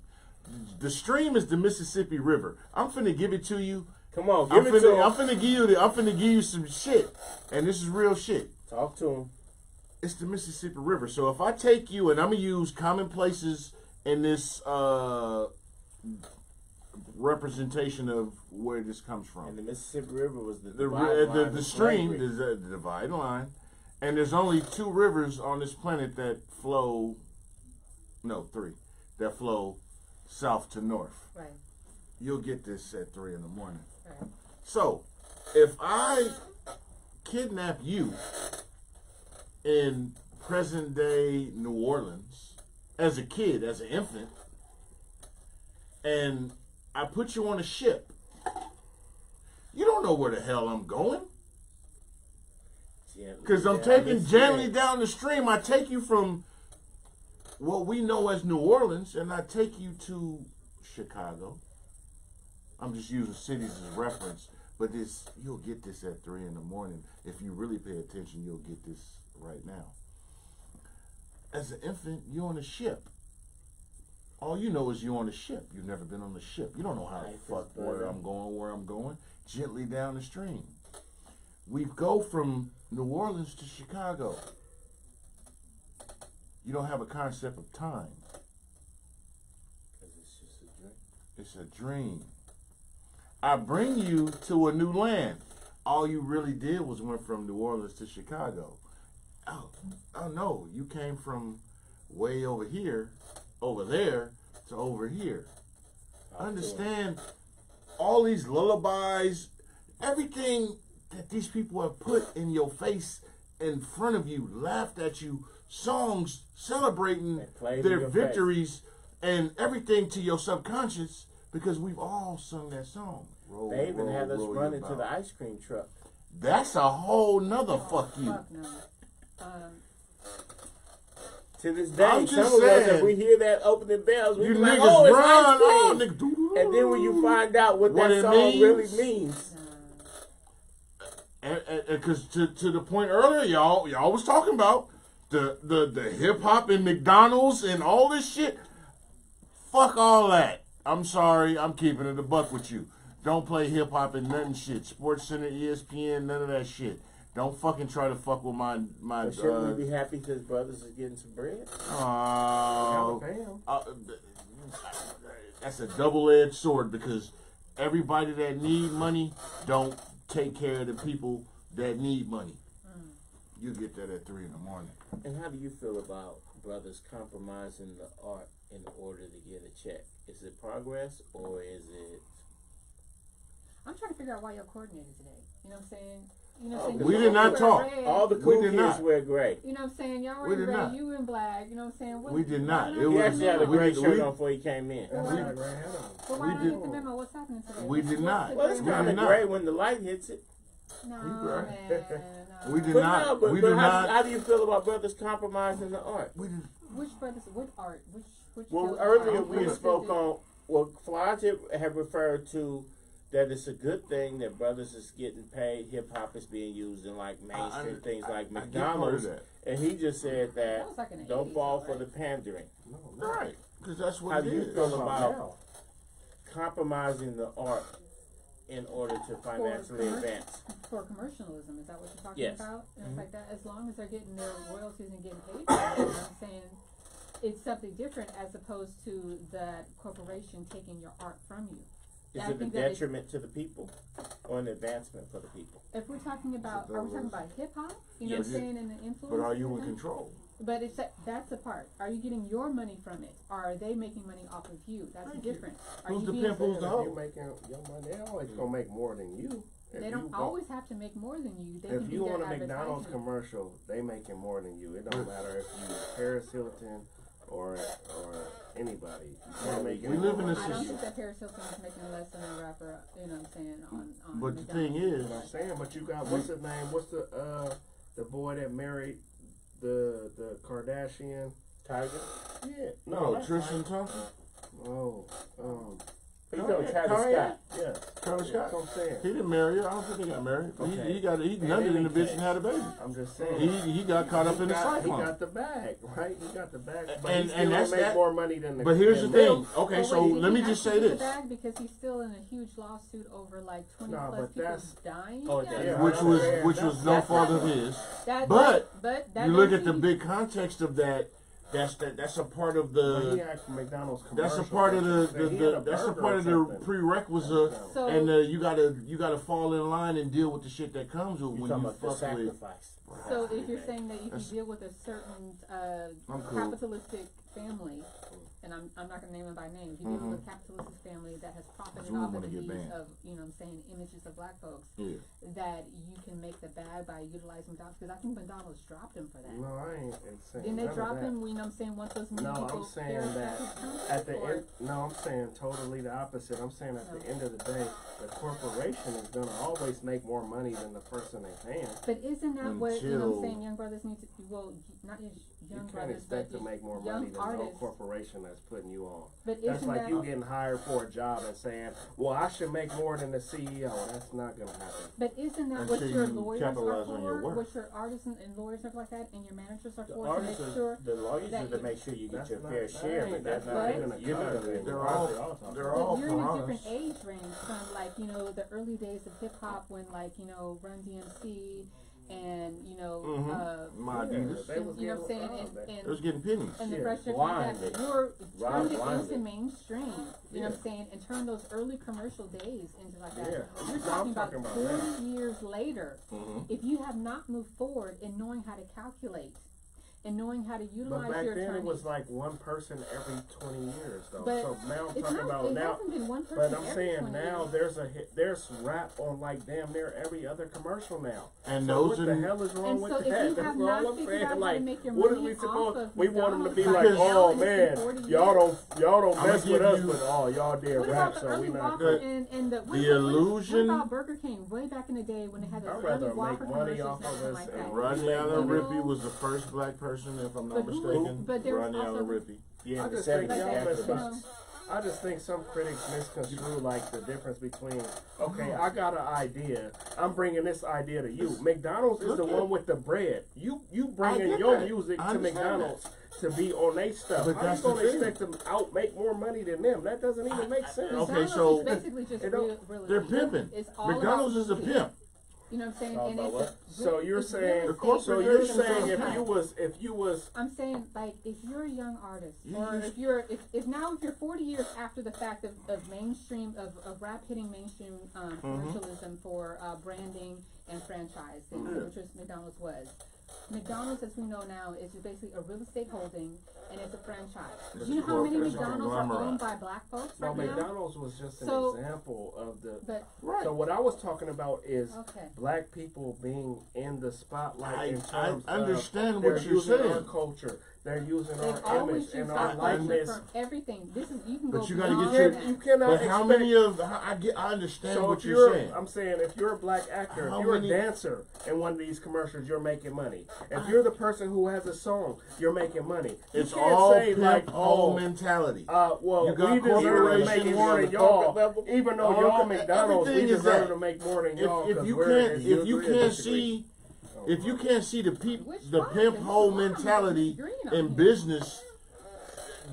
The stream is the Mississippi River. I'm finna give it to you. Come on, I'm give it to finna him. give you some shit, and this is real shit. Talk to him. It's the Mississippi River. So if I take you and I'm gonna use commonplaces in this representation of where this comes from. And the Mississippi River was the stream is the dividing line, and there's only 2 rivers on this planet that flow. No, 3 that flow south to north. Right. You'll get this at 3 in the morning. Right. So, if I kidnap you in present day New Orleans as a kid, as an infant, and I put you on a ship, you don't know where the hell I'm going. Because I'm taking gently down the stream. I take you from what we know as New Orleans, and I take you to Chicago. I'm just using cities as reference, but you'll get this at 3 in the morning. If you really pay attention, you'll get this right now. As an infant, you're on a ship. All you know is you're on a ship. You've never been on a ship. You don't know how to fuck where I'm going. Gently down the stream. We go from New Orleans to Chicago. You don't have a concept of time. It's just a dream. It's a dream. I bring you to a new land. All you really did was went from New Orleans to Chicago. Oh no, you came from way over here, over there, to over here. Understand all these lullabies, everything that these people have put in your face, in front of you, laughed at you, songs celebrating their victories and everything to your subconscious, because we've all sung that song. They even had us run into the ice cream truck. That's a whole nother fuck you. Fuck no. To this day, I'm some just of us, saying, if we hear that opening bells, we you be like, niggas oh, it's run, ice cream. And then when you find out what What that it song means. really means. And because to the point earlier, y'all was talking about the hip hop and McDonald's and all this shit. Fuck all that. I'm sorry, I'm keeping it a buck with you. Don't play hip hop and nothing shit. Sports Center, ESPN, none of that shit. Don't fucking try to fuck with my. But shouldn't we be happy because brothers is getting some bread? That's a double-edged sword, because everybody that need money don't take care of the people that need money. You get that at 3 in the morning. And how do you feel about brothers compromising the art in order to get a check? Is it progress or is it? I'm trying to figure out why you're coordinated today. You know what I'm saying? You know Oh, what I'm saying? we did not talk. Red. All the cool did kids not. wear gray. You know what I'm saying? Y'all We were did red, not. you in black. You know what I'm saying? We did not. It He was- actually had a we gray did- shirt we- on before he came in. Well, That's why not a gray hat on. But why We not did- get the memo? What's happening today? We did not. Well, it's We kind did of not. gray when the light hits it. No, You gray. man. No. We did But not. no, but, we but did how, not. how do you feel about brothers compromising the art? We did. Which brothers? What art? Which Well, field? earlier Art? we What spoke field? on, well, Flage had referred to that it's a good thing that brothers is getting paid. Hip hop is being used in like mainstream things like I get part of McDonald's. that. And he just said that That was like in the don't 80s, fall though, for right? the pandering. Right. Because that's what How it do you is. feel about compromising the art in order to financially advance? For commercialism, is that what you're talking Yes. about? And it's like that, as long as they're getting their royalties and getting paid for it, I'm saying it's something different as opposed to that corporation taking your art from you. Is I it a think that it's- detriment to the people or an advancement for the people? If we're talking about, are we talking about hip hop? You know Yes. what I'm saying, and the influence? But are you and in everything? control? But it's that's the part. Are you getting your money from it, or are they making money off of you? That's Thank different. Are Who's you the being? pimp, who's the If hoe? you're making your money, they always gonna make more than you. If They you don't go- always have to make more than you. They If can you be want their a McDonald's advertisement. commercial, they making more than you. It don't matter if you Paris Hilton or anybody. They're making We live in more. a I don't system. think that Paris Hilton is making less than a rapper. You know what I'm saying? On But the McDonald's. thing is, What I'm saying, but you got what's his name? What's the boy that married the Kardashian? Tiger? Yeah, no, that's Tristan right. Thompson, No, He's on Kanye. Travis Kanye? Scott. Yeah, Travis Scott. that's what I'm saying. He didn't marry her. I don't think he got married. Okay. He nutted in the bitch and had a baby. I'm just saying. He got caught up in the He cyclone. got the bag, right? He got the bag, but And- he still and don't that's make that- more money than the. But here's the than thing. them. Okay, But so wait, did let he me have just to say do the this. bag because he's still in a huge lawsuit over like 20 Nah, plus but people that's- dying. Oh, yeah. Yeah, Which I was understand. no That's fault not- of his. That, But that you look don't at the seem- big context of that. That's a part of He the. asked for McDonald's That's a commercial part of pictures. He had a that's a burger part or of the something. prerequisite, So- and you gotta fall in line and deal with the shit that comes with You when talking you about the fuck with. sacrifice. So if you're saying that you can That's- deal with a certain I'm cool. capitalistic family, and I'm not gonna name them by name, if you deal with a capitalistic family that has profited we off of wanna the get use banned. of, you know what I'm saying, images of black folks, Yeah. that you can make the bag by utilizing McDonald's, because I think McDonald's dropped him for that. No, I ain't saying Didn't they none of drop that. him, you know what I'm saying, once those new No, people I'm saying carried that his count, at the or- end. No, I'm saying totally the opposite. I'm saying at the end of the day, the corporation is gonna always make more money than the person they paying. But isn't that what, you know what I'm Until- saying, young brothers need to, well, not just You young can't brothers, expect but to make more young money than no artists. corporation that's putting you on. But That's isn't like that, you getting hired for a job and saying, "Well, I should make more than the CEO." That's not gonna happen. but isn't that what Until your you lawyers capitalize are on your for? work. What your artists and lawyers are like that, and your managers are The for, to artists, make sure. the lawyers that are to you- make sure you get That's your not- fair that share, ain't- but that's that's not not even a you're not cut. gonna- They're all talking they're about. all But you're in a piranhas. different age range from, like, you know, the early days of hip hop when, like, you know, Run DMC and, you know, My Yeah, Adidas. they was you know what I'm saying, getting robbed. and It was getting pennies. and the Yeah, fresh blinded. that you're Rob turned it blinded. into mainstream. You know what Yeah. I'm saying, and turn those early commercial days into like that. Yeah, You're I'm talking about talking about 40 now. years later. Mhm. If you have not moved forward in knowing how to calculate and knowing how to But utilize back your then it attorneys. was like one person every 20 years though. But so now I'm it's talking not, about it now. hasn't been one person But I'm every saying 20 now years. there's rap on like damn near every other commercial now. And So those what the are hell is wrong And with so if that? you That's have all not I'm figured saying. out how to Like, make your what are money we off supposed? of We want them to be McDonald's like, right oh now, and man, it's been 40 y'all years. don't I'ma mess with give us, you- but oh y'all did What rap, about the so early we not Whopper good. and the illusion- What about Burger King way back in the day when they had those I'd early rather Whopper make money commercials off and of everything us like and that? Rodney Allen You know? Rippey was the first black person, if I'm not But who was- mistaken. but there was Rodney also Allen the- Rippey. Yeah, I in the just think 70s y'all after mess the up. I just think some critics misconstrue like the difference between, okay, I got an idea, I'm bringing this idea to you. McDonald's is Look the at- one with the bread. You I bringing get your that. music I to understand McDonald's to be on their stuff. But How that's you gonna the thing. expect to out make more money than them? That doesn't even make sense. Okay, McDonald's so is basically just it don't- real They're estate. pimping. It's all McDonald's about is a real estate. pimp. You know what I'm saying? All And about it's So you're it's real saying, estate. so you're corporations saying are if you was I'm saying, like, if you're a young artist, You or used- if you're if you're 40 years after the fact of mainstream of rap hitting mainstream commercialism for branding and franchising, which was McDonald's was. McDonald's, as we know now, is basically a real estate holding, and it's a franchise. It's Do you know how many it's a McDonald's are conglomerate. owned by black folks no right now? McDonald's was just an So- example of the. But Right. So what I was talking about is okay. black people being in the spotlight I in terms understand of what they're you're using saying. our culture, they're using They've our always image and used our our culture likeness. for everything. This is you can But go you gotta beyond get your- that. You cannot But how expect- many of I understand So what if you're saying. I'm saying if you're a black actor, How if you're many- a dancer in one of these commercials, you're making money. If you're the person who has a song, you're making money. You It's can't all say pimp like, whole oh, mentality. well, You got we deserve to corporations make more on than the corporate y'all. level. Even though Oh, y'all okay, McDonald's, we everything is deserve that. to make more than y'all. If 'cause you we're- can't if you agree can't or disagree. see if you can't see the Which the part? pimp Which whole part? mentality Disagreeing on in here. business,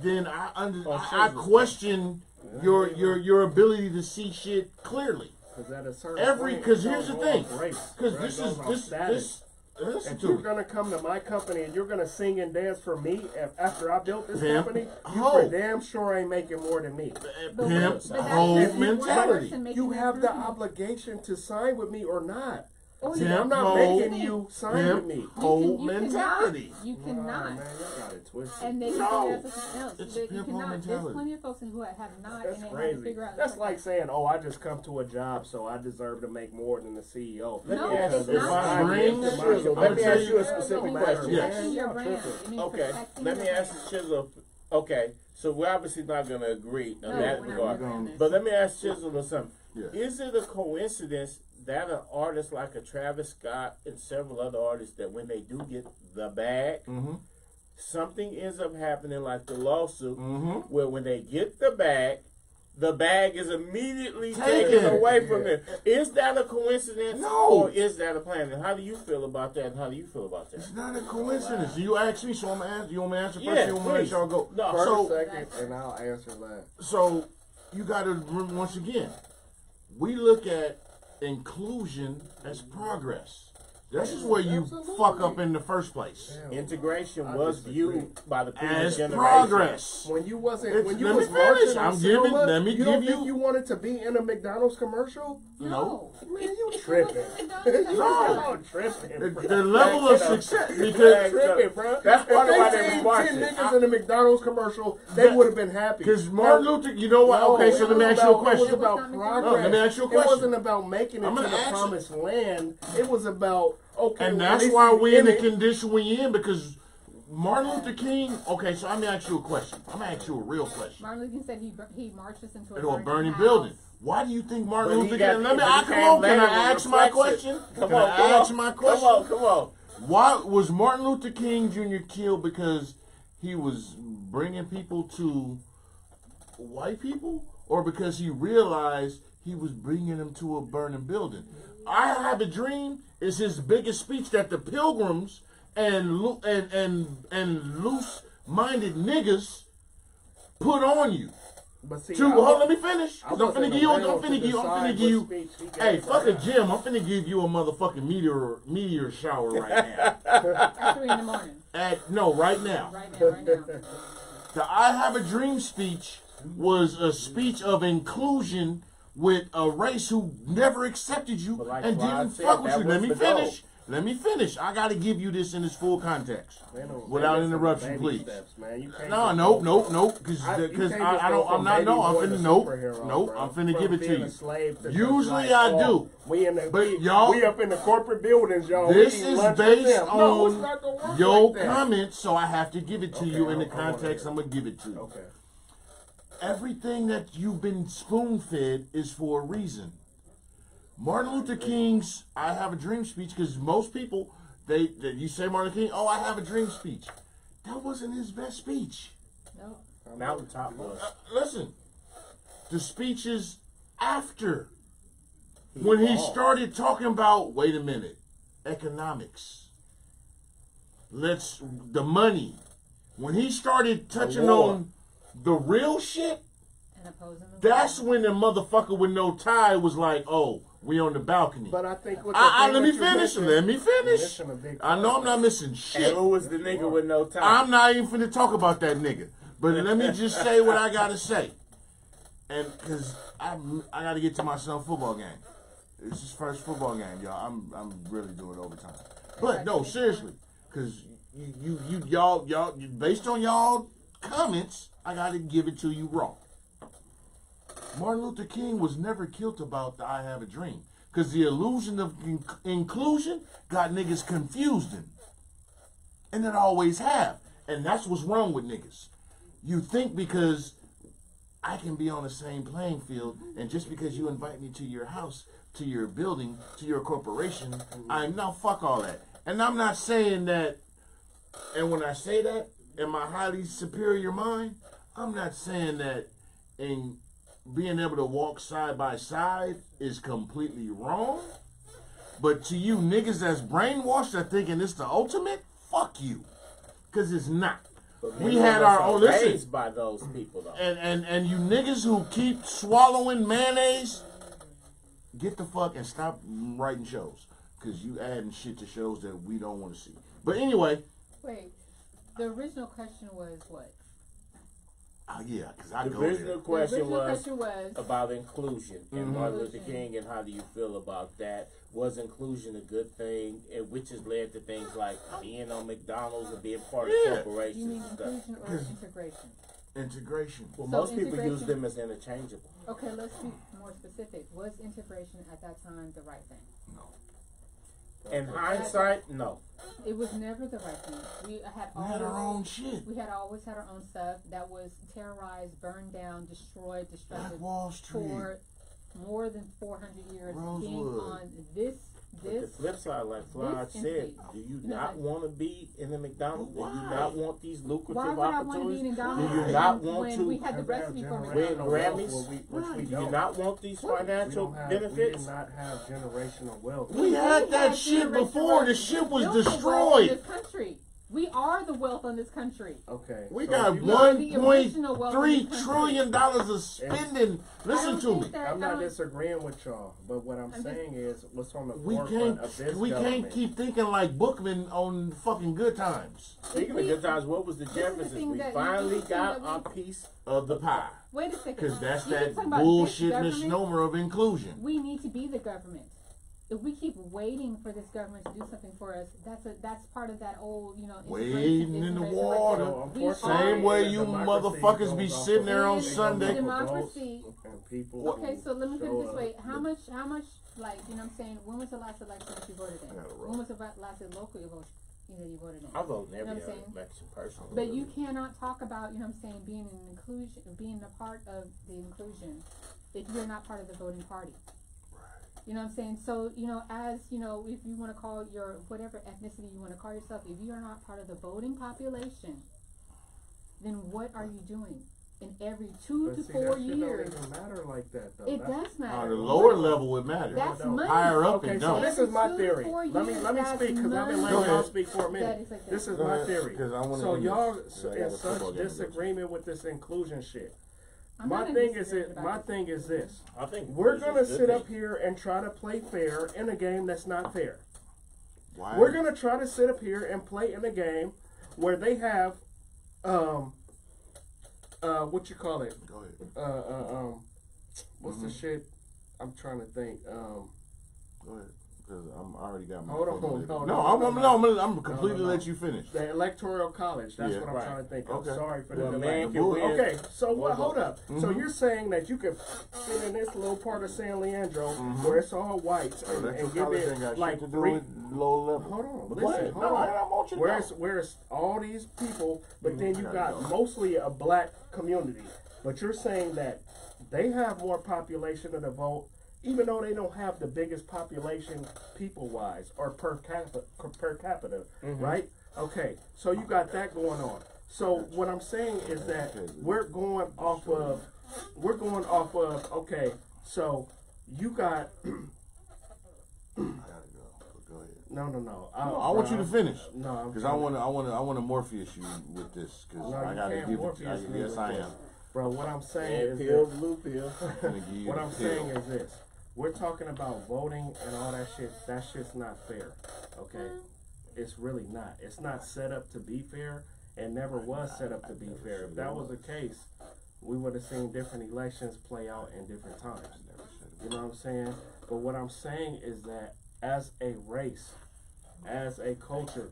then I Shizzle. question your ability to see shit clearly. Because at a certain point, Because it here's the goes thing. off race, Because right? this It is goes off this status. listen If to you're me. gonna come to my company and you're gonna sing and dance for me after I built this Pimp company, you hoe. for damn sure ain't making more than me. But Pimp but that's whole just one mentality. person making You that have the argument. obligation to sign with me or not. Oh, See, yeah. I'm not whole- making you sign with Pimp me. whole You mentality. You Oh, cannot. man, y'all got it twisted. And they can No. say that's something else. It's That you pimp whole cannot. There's mentality. plenty of folks who have not, That's and they have to crazy. figure out. That's like saying, "Oh, I just come to a job, so I deserve to make more than the CEO." No, Yeah, it's if not. I bring- Shizzle, I'ma let me tell ask you- you a specific It's question. Yes. protecting your Y'all brand. tripping. It means Okay, protecting let me your ask brand. Chisel. Okay, so we're obviously not going to agree in No, that we're not regard. agreeing on this. But let me ask Chisel something. Yeah. Is it a coincidence that an artist like a Travis Scott and several other artists that when they do get the bag, something ends up happening like the lawsuit, where when they get the bag is immediately taken away from them. Is that a coincidence? No. Or is that a plan? And how do you feel about that? And how do you feel about that? It's not a coincidence. You ask me, so I'm gonna answer. You want me to answer first? Yeah, You want me to let please. y'all go? No, First, So, second, and I'll answer last. so you got to once again, we look at inclusion as progress. This is where you fuck up in the first place. Integration was viewed by the As previous generation. progress. When you was Let marching me finish. on I'm giving. Selma, Let me you give don't you. think you wanted to be in a McDonald's commercial? No. Man, you Tripping. No. Tripping. The level of success because Tripping, bro. That's part of why they If were they seen 10 marching. niggas in a McDonald's commercial, they would have been happy. because Martin Luther. You know what? Okay, so let me ask you a It was question. about progress. No, let me ask you a It question. wasn't about making it I'm to gonna the ask you. promised land. It was about, okay, And well, at that's least why we in the it. condition we in because Martin Luther King. Okay, so I'm gonna ask you a question. I'm gonna ask you a real question. Martin Luther King said he marched us into Into a a burning house. building. Why do you think Martin But he Luther got- King? Let me. but he Come came on. Can later I with ask my reflection. question? Come Can on, I come ask on. my question? Come on. Why was Martin Luther King Jr. killed because he was bringing people to white people, or because he realized he was bringing them to a burning building? I Have a Dream is his biggest speech that the Pilgrims and loose-minded niggas put on you. But see, Hold, let me finish. I 'Cause I'm wasn't finna give you. I'm around to finna give decide you. what speech he gave Hey, to fuck a that. gym. I'm finna give you a motherfucking meteor shower right now. At 3 in the morning. Right now. Right now. The I Have a Dream speech was a speech of inclusion with a race who never accepted you But like and Rod didn't said, fuck with that you. Let was me the goal. finish. Let me finish. I got to give you this in its full context, Man, without baby interruption, baby please. steps, man. You can't No, just nope, go nope. you Because can't just I go don't. I'm from not. baby No, I'm boy to finna. Nope. superhero, Nope. bro. I'm finna From give it to being you. a slave to Usually just I like, do. We in the But y'all- we up in the corporate buildings, y'all. This We eating is lunch with based them. No, it's on not gonna work your like that. comments, so I have to give it to Okay, you in the I wanna context. hear I'm gonna give it to you. Okay. Everything that you've been spoon-fed is for a reason. Martin Luther King's "I Have a Dream" speech, because most people, you say Martin Luther King, "Oh, I have a dream" speech. That wasn't his best speech. No. Mountaintop was. Listen, the speeches after, when he started talking about, wait a minute, economics, the money, when he started touching on the real shit, And opposing the that's when the motherfucker with no tie was like, oh, we on the balcony. But I think with Let the me thing that finish. you're Let me you're finish. missing a big I know part. I'm not missing And shit. who was the nigga with no time? I'm not even finna talk about that nigga. But let me just say what I gotta say. And because I gotta get to my son's football game. It's his first football game, y'all. I'm really doing overtime. But no, seriously, because y'all based on y'all comments, I gotta give it to you raw. Martin Luther King was never killed about the "I Have a Dream," because the illusion of inclusion got niggas confused and it always have. And that's what's wrong with niggas. You think because I can be on the same playing field, and just because you invite me to your house, to your building, to your corporation, fuck all that. And I'm not saying that, and when I say that, in my highly superior mind, I'm not saying that in being able to walk side by side is completely wrong. But to you niggas that's brainwashed that thinking it's the ultimate, fuck you. Because it's not. But We many had of us our are own. Listen. raised by those people though. And you niggas who keep swallowing mayonnaise, get the fuck and stop writing shows. Because you adding shit to shows that we don't want to see. But anyway. Wait. The original question was what? Yeah, because I The go there. original question was was about inclusion and Martin Luther King, and how do you feel about that? Was inclusion a good thing, and which has led to things like being on McDonald's and being part of do you corporations mean and stuff? inclusion or integration? Integration. Well, So most people use integration- them as interchangeable. Okay, let's be more specific. Was integration at that time the right thing? In hindsight, no. It was never the right thing. We had We had our own shit. We had always had our own stuff that was terrorized, burned down, destroyed, destructive Black Wall Street. for more than 400 years. Being Rosewood. on this But the flip side, like Florence this said, entity. do you No, not but- want to be in the McDonald's? Do you Why? not want these why lucrative would I want to be opportunities? in Do McDonald's you not want when to we had the recipe for win McDonald's? Grammys? Which we Do you don't. not want these We financial don't have, we benefits? do not have generational wealth. We had that had shit generational before. The wealth shit was built the wealth in destroyed. this country. We are the wealth in this country. Okay. We so got you- $1.3 trillion of spending. Listen to me. I'm not disagreeing with y'all, but what I'm saying is what's on the We forefront of this can't government. keep thinking like Bookman on fucking Good Times Speaking of good times, what was the is the Jeffersons? thing We that- finally this is the thing got that our we- piece. of the pie. Wait a second. Because that's You keep that talking about this bullshit government. misnomer of inclusion. We need to be the government. If we keep waiting for this government to do something for us, that's part of that old, Wading in the water. We Same are- way you motherfuckers be sitting there on Sunday. Democracy. And people Okay, so let me put it show this up. way: how much, like, you know what I'm saying? When was the last election that you voted in? I gotta roll. When was the last local you voted in? I vote in You know every what I'm saying? election personally. But you cannot talk about, you know what I'm saying, being an inclusion, being a part of the inclusion, if you're not part of the voting party. You know what I'm saying? So, as, if you want to call your, whatever ethnicity you want to call yourself, if you are not part of the voting population, then what are you doing? In every 2 But to see, 4 that shit years, don't even matter like that, though. it That's- does matter. On the lower level, it matters. That's don't. money. Higher up, Okay, it so don't. this is my Every 2 to theory. 4 Let me years, speak because I've been that's letting y'all money. speak for a minute. That is like This that. is Go my ahead, theory. 'cause I wanna So end y'all this. in I got a such football game to go to. disagreement with this inclusion shit. I'm My not in thing is disagreement it. about My this. thing is this. I think We're this gonna is a good sit thing. up here and try to play fair in a game that's not fair. Why? We're gonna try to sit up here and play in a game where they have, what you call it? Go ahead. What's the shit? I'm trying to think. Go ahead. Because I already got my. Hold on, phone hold later. on, No, hold on. I'm completely no. let you finish. The electoral college. That's Yeah. what I'm Right. trying to think of. Okay. Sorry for Well, the man delay. can win. Okay, so Well, hold up. So Mhm. you're saying that you could sit in this little part of San Leandro where it's all whites and Electoral give college ain't it got like shit to do 3. with low level. Hold on, But listen, go ahead. hold No, on. I want you to go. Where's all these people, but then you Gotta got go. mostly a black community. But you're saying that they have more population of the vote, even though they don't have the biggest population people-wise or per capita, right? Okay, so you got that going on. So what I'm saying is that we're going off of, okay, so you got, I gotta go. But go ahead. no. I want you to finish. No, I'm Because I want to Morpheus you with this. Because No, I you gotta can't give it. Morpheus me Yes, with I this. am. Bro, what I'm saying Red is pill, this. blue pill. I'm gonna give you What the I'm pill. saying is this. We're talking about voting and all that shit. That shit's not fair. Okay? It's really not. It's not set up to be fair and never was set up to be fair. If that was the case, we would have seen different elections play out in different times. You know what I'm saying? But what I'm saying is that as a race, as a culture,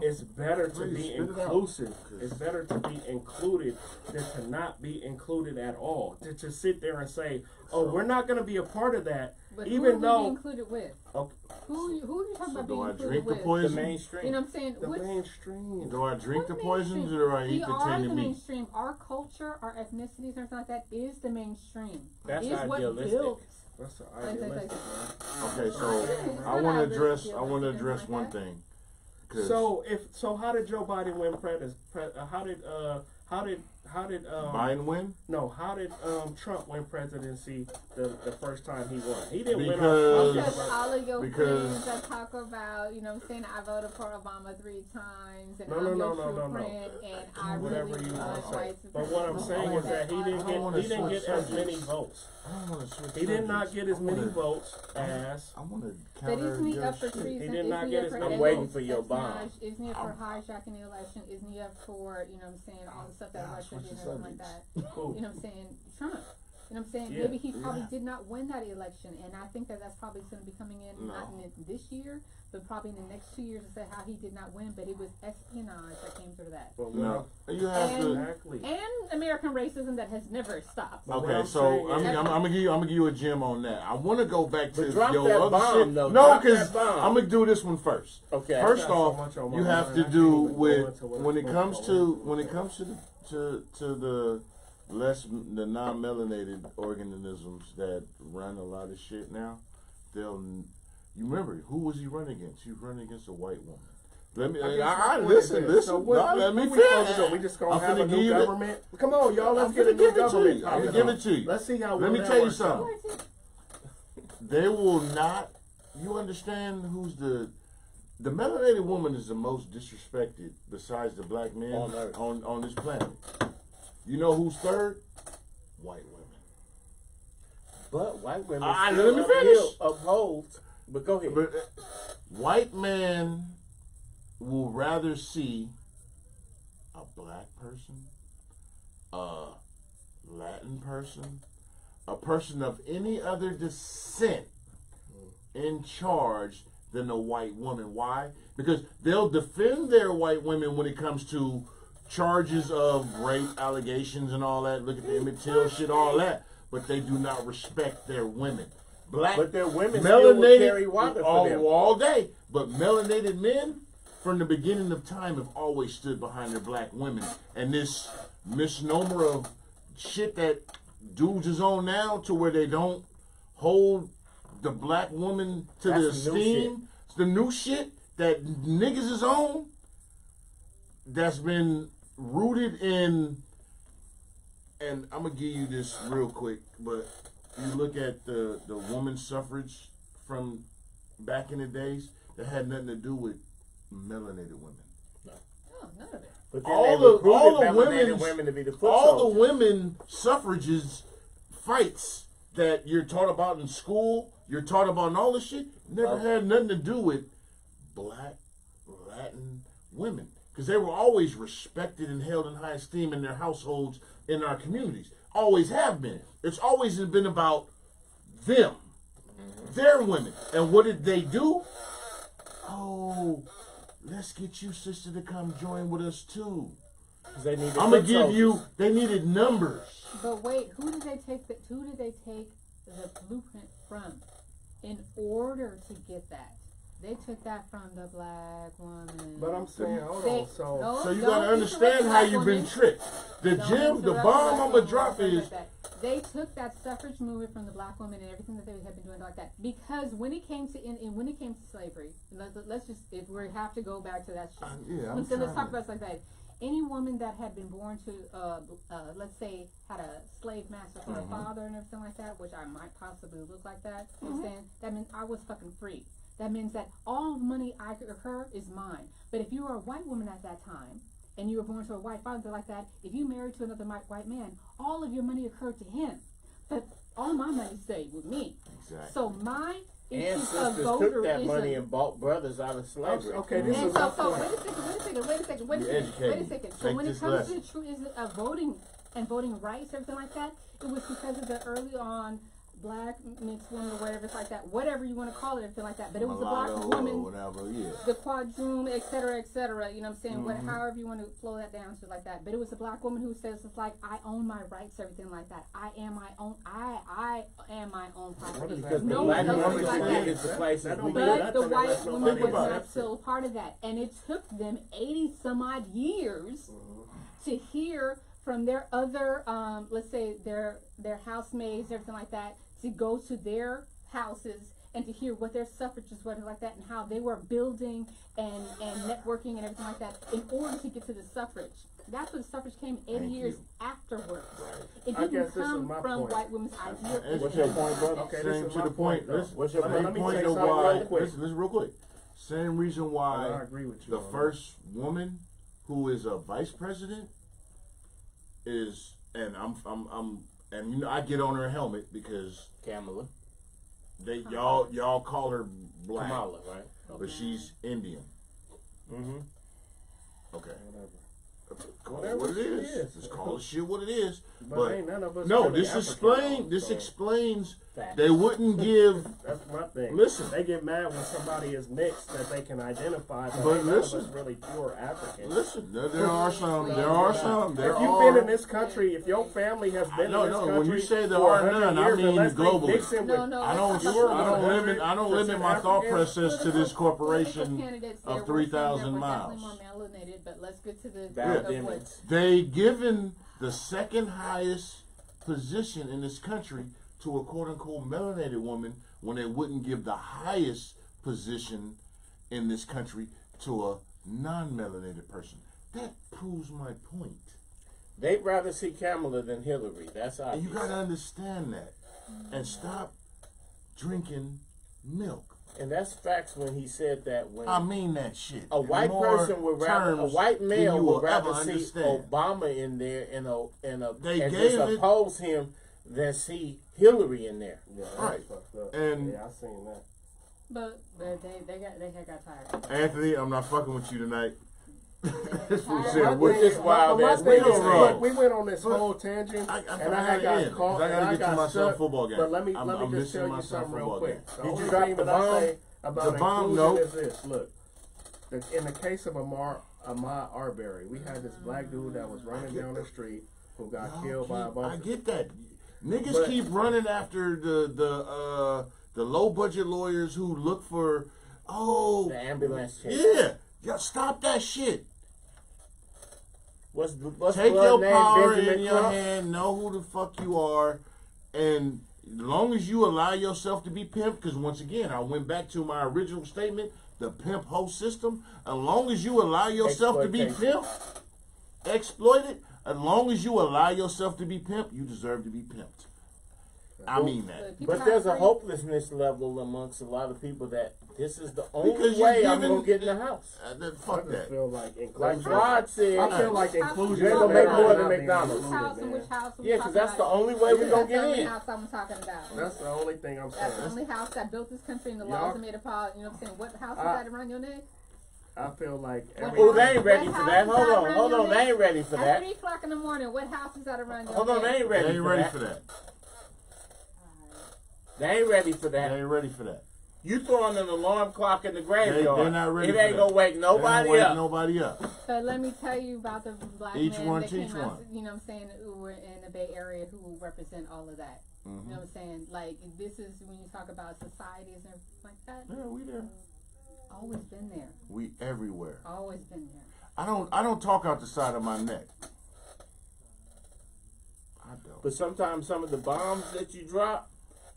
it's better to Please, be spit it out. inclusive. It's better to be included than to not be included at all. To sit there and say, "Oh, we're not going to be a part of that," But who even are we though included with? okay, Who are you talking So about do being I included drink the with? The poison? mainstream. You know what I'm saying? the What's- mainstream. Do I drink the what poisons mainstream? or do I We eat the are the tender meat? mainstream. Our culture, our ethnicities, and stuff like that is the mainstream. That's is what idealistic. builds. That's the Like, idealistic, man. Okay, so It's I not want to idealistic, address. it's I want to like address that. one thing. 'Cause So how did Joe Biden win how did Biden win how did Trump win presidency the first time he won? He didn't win Because- Because all of your Because- friends that talk about, you know what I'm saying, I voted for Obama 3 times, and No, I'm no, your no, true no, no. friend, and I Whatever really you want want to say. white But what I'm saying is that he didn't get as many votes. I don't want to switch. He did not get as I many wanna- votes as I want to But counter isn't he your up for shit. treason? He did not Isn't get up his for money. I'm waiting for your espionage? bomb. Isn't he up for hijacking the election? Isn't he up for, you know what I'm saying, all the stuff that Yeah, Russia switch did the and everything like that? Cool. You know what I'm saying? Trump. You know what I'm saying? Yeah. Maybe he probably Yeah. did not win that election, and I think that that's probably going to be coming in, not in this year, but probably in the next 2 years to say how he did not win, but it was espionage that came through that. But No, you have And- to. exactly. And American racism that has never stopped. But what Okay, I'm so saying I'm is- gonna give you a gem on that. I want to go back to But drop your that other bomb, shit. though. No, Drop because that bomb. I'm gonna do this one first. Okay. First got so off, much on my you have mind, to I can't do even go with into what when I'm it comes supposed to the the non-melanated organisms that run a lot of shit now. You remember who was he running against? He was running against a white woman. Let me. I guess my point Listen. is this. So what, No, let me what we supposed to do? finish. We just gonna I'm have a finna new give you- government? Come on, y'all. Let's I'm get a finna new give it to government. you. I'm gonna give it to you. Let's see how. Let well me that tell you works out. something. They will not. You understand who's the The melanated woman is the most disrespected besides the black men On Earth. on this planet. You know who's third? White women. But white women let me finish. uphold. But go ahead. But white man will rather see a black person, a Latin person, a person of any other descent in charge than a white woman. Why? Because they'll defend their white women when it comes to charges of rape allegations and all that. Look at the Emmett Till shit, all that. But they do not respect their women. Black, but their women still will carry water for them. all day. But melanated men, from the beginning of time, have always stood behind their black women. And this misnomer of shit that dudes is on now, to where they don't hold the black woman to the esteem. It's the new shit that niggas is on. That's been rooted in, and I'm gonna give you this real quick, but you look at the women's suffrage from back in the days, that had nothing to do with melanated women. No, none of it. But then all the women to be the foot all soldiers. the women suffrages fights that you're taught about in school, you're taught about in all this shit, never had nothing to do with black, Latin women. Because they were always respected and held in high esteem in their households, in our communities. Always have been. It's always been about them, their women. And what did they do? Oh, let's get you, sister, to come join with us too. They needed I'm gonna give you. They needed numbers. But wait, who did they take the blueprint from in order to get that? They took that from the black woman. But I'm saying, hold on. So you gotta understand how you've been tricked. The bomb I'm gonna drop is. They took that suffrage movement from the black women and everything that they had been doing like that. Because when it came to when it came to slavery, let's just, if we have to go back to that shit. Let's talk about it like that. Any woman that had been born to, let's say, had a slave master for a father and everything like that, which I might possibly look like that, you understand? That means I was fucking free. That means that all the money I could occur is mine. But if you were a white woman at that time, and you were born to a white father like that, if you married to another white man, all of your money occurred to him. But all my money stayed with me. Exactly. So my ancestors took that money and bought brothers out of slavery. Okay, this is so wait a second. So when it comes to the truth of voting and voting rights, everything like that, it was because of the early on black mixed woman or whatever it's like that, whatever you want to call it, everything like that. But it was the black woman, the quadroon, et cetera, you know what I'm saying? However you want to flow that down to like that. But it was the black woman who says it's like, I own my rights, everything like that. I am my own property. Because no the black one woman like that. is the place that we But the white woman was about not still part of that. And it took them 80 some odd years to hear from their other, let's say their housemaids, everything like that, to go to their houses and to hear what their suffrages were like that and how they were building and networking and everything like that in order to get to the suffrage. That's when the suffrage came 80 years afterwards. It didn't come from white women's idea. What's your point, brother? Okay, Same this is to my the point. What's your Let me point say of something why. real quick. Listen, real quick. Same reason why I agree with you the first woman who is a vice president is, and and you know, I get on her helmet because Kamala. y'all call her black, Kamala, right? but she's Indian. Mm-hmm. Okay. Call Whatever it what it she is. is. Just call it shit what it is. But ain't none of us no, really this African, explains Facts. they wouldn't give. That's my thing. Listen. They get mad when somebody is mixed that they can identify, but But ain't none of listen. us really pure African. Listen, there are some. If you've been in this country, if your family has been in this country, when you say there for are 100 none, I years, mean unless they globally. mix in with No, I don't limit my thought process to this corporation of 3,000 miles. Definitely more melanated, but let's get to the They given the second highest position in this country to a quote unquote melanated woman when they wouldn't give the highest position in this country to a non-melanated person. That proves my point. They'd rather see Kamala than Hillary. That's And obvious. you gotta understand that. And stop drinking milk. And that's facts when he said that. When I mean that shit. a white person would rather, a white male would rather see understand. Obama in there and They and gave just it- oppose him than see Hillary in there. Yeah, Right. fucked up. And- yeah, I seen that. But they had got tired. Anthony, I'm not fucking with you tonight. This fool My said, thing- "What this wild my ass thing nigga is, wrong?" look, we went on this whole tangent, I and gotta I end, got 'cause caught. I gotta and get to got my son stuck. football game. But let me I'm just missing tell my you son something real football quick. game. The Did you only drop thing the that I bomb? say about The bomb, inclusion no. is this: look, in the case of Ahmaud Arbery, we had this black dude that was running down the street who got killed by a bunch I of. get that. Niggas But- keep running after the low budget lawyers who look for The ambulance check. yeah, stop that shit. What's Take blood your name? power Benjamin in your Crump? hand. Know who the fuck you are, and as long as you allow yourself to be pimped, because once again, I went back to my original statement: the pimp hoe system. As long as you allow yourself to be Exploitation. pimped, exploited. As long as you allow yourself to be pimped, you deserve to be pimped. I mean that. People But not there's a free. hopelessness level amongst a lot of people that this is the only Because you're way I'm giving- gonna get in the house. Then I fuck just that. feel like Like inclusion. Rod said, I feel like inclusion. You ain't gonna is make better more than than not being McDonald's. Which house included, and man. which house? yeah, because that's the only way we're gonna That's the get only in. house I'm talking about. That's the only thing I'm That's the saying. only house that built this country and the Y'all- laws that made it part. You know what I'm saying? What house is I- that around your neck? I feel like Oh, they ain't ready What for house that. is Hold that on, around hold your on. They neck? ain't ready for At that. 3 o'clock in the morning, what house is that around your Hold on, neck? they ain't They ready ain't for ready that. for that. They ain't ready for They that. ain't ready for that. You throwing an alarm clock in the graveyard. They're not ready It for ain't that. gonna wake They don't nobody wake up. Nobody up. But let me tell you about the black Each men one that teach came out, one. you know what I'm saying, who were in the Bay Area who represent all of that. Mm-hmm. You know what I'm saying? Like, this is when you talk about societies and like that. Yeah, we there. Always been there. We everywhere. Always been there. I don't talk out the side of my neck. I don't. But sometimes some of the bombs that you drop,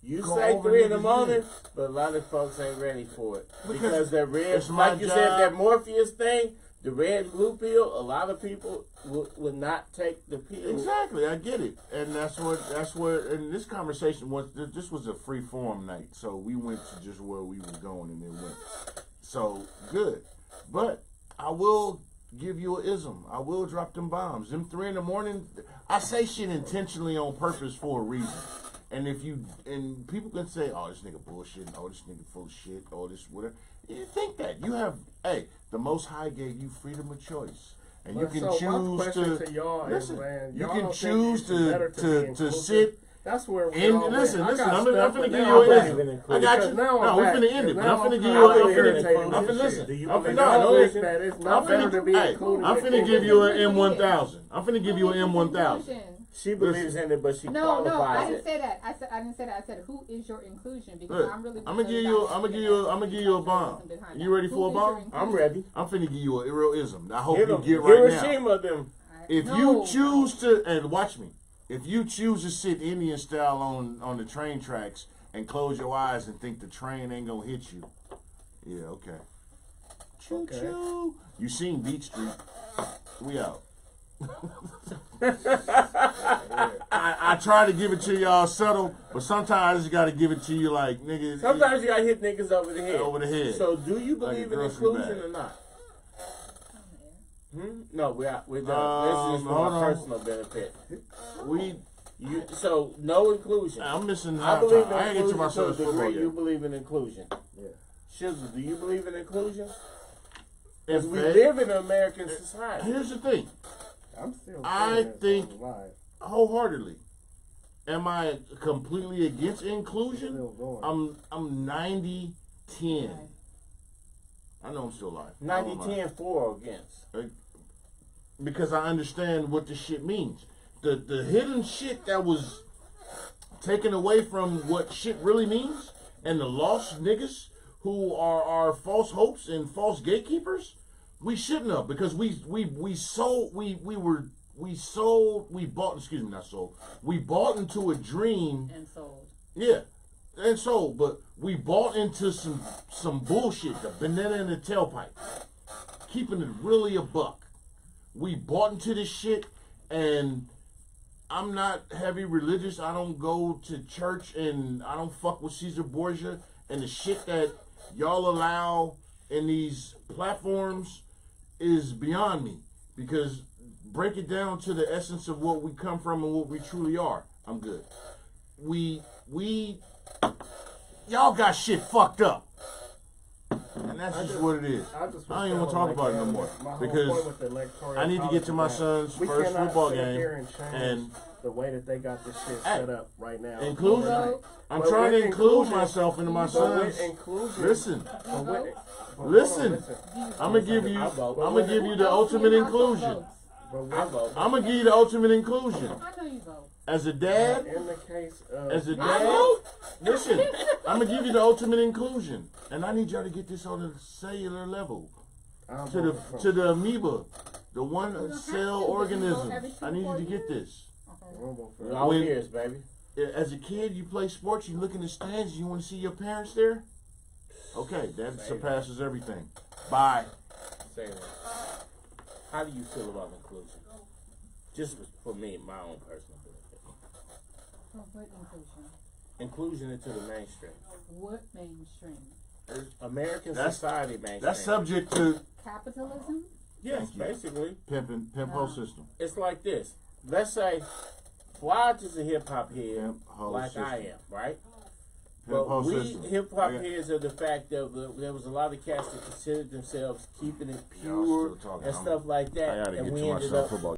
you Go say over 3 in the niggas' morning, head. but a lot of folks ain't ready for it. Because Because that red, it's my like you said, job. that Morpheus thing, the red blue pill, a lot of people would not take the pill. Exactly, I get it, and that's where. And this conversation was. This was a free form night, so we went to just where we were going, and it went. So good, but I will give you an ism. I will drop them bombs. Them 3 in the morning. I say shit intentionally on purpose for a reason. And people can say, "Oh, this nigga bullshit. Oh, this nigga full of shit. Oh, this whatever." You think that you have? Hey, the Most High gave you freedom of choice, and you But can so my choose question to. to y'all is, Listen, man, you y'all can don't choose think it's better be to inclusive? sit. That's where we And all listen, went. listen, I got I'm stuck, finna but give now you I'm an back. ism. I got Because you. now I'm No, we back. finna end it, but Now I'm finna I'm give kinda you a. I'm irritated finna. with I'm this finna shit. listen. Do you I'm believe finna. in No, inclusion? That it's I'm not better to be finna. included. I'm finna give you an M1000. I'm finna give you an M1000. She believes in it, but she No, I qualifies didn't it. say that. I didn't say that. I said, who is your inclusion? Because Look, I'm really. I'm gonna give you a bomb. You ready for a bomb? I'm ready. I'm finna give you a real ism. I hope Hit you 'em. get right now. Hiroshima them. If you choose to, and watch me, if you choose to sit Indian style on the train tracks and close your eyes and think the train ain't gonna hit you, yeah, okay. Choo choo. You seen Beach Street? We out. I try to give it to y'all subtle, but sometimes I just gotta give it to you like nigga. Sometimes you gotta hit niggas over the head. Over the head. So do you Like a believe in grocery inclusion bag. or not? No, we're done. This is Hold for on. my personal benefit. we. So no inclusion. I'm missing. I believe in I ain't get to inclusion my to a son's football degree. You yet. believe in inclusion. Yeah. Shizzle, do you believe in inclusion? Because If we they- live in an American society. Here's the thing. I'm still. I saying it's think- live. Wholeheartedly. Am I completely against inclusion? Still going. I'm 90-10. I know I'm still alive. 90-10 for or against. Because I understand what the shit means. The hidden shit that was taken away from what shit really means, and the lost niggas who are false hopes and false gatekeepers, we shouldn't have, because we bought into a dream. And sold. Yeah. And so, but we bought into some bullshit, the banana in the tailpipe. Keeping it really a buck. We bought into this shit, and I'm not heavy religious. I don't go to church, and I don't fuck with Caesar Borgia and the shit that y'all allow in these platforms is beyond me. Because break it down to the essence of what we come from and what we truly are. I'm good. Y'all got shit fucked up. And that's just what it is. I don't even want to talk about it no more. Because I need to get to my son's first football game. And the way that they got this shit set up right now. Inclusion. I'm trying to include myself into my son's. Listen. Listen. I'm gonna give you the ultimate inclusion. I'm gonna give you the ultimate inclusion. I know you vote. As a dad, In the case of listen, I'm gonna give you the ultimate inclusion, and I need y'all to get this on a cellular level, to the amoeba, the one cell organism. I need you to get this. All ears, baby. As a kid, you play sports, you look in the stands, you want to see your parents there. Okay, that surpasses everything. Bye. Say that. How do you feel about inclusion? Just for me, my own personal benefit. What inclusion? Inclusion into the mainstream. What mainstream? American society mainstream. That's subject to Capitalism? Yes, basically. pimp whole system. It's like this. Let's say Flodge is a hip hop head Pimp whole like system. I am, right? Pimp whole But we system. hip hop heads are the fact that there was a lot of cats that considered themselves keeping it Y'all pure still talking. and stuff like I that, gotta and get we to my ended son's up football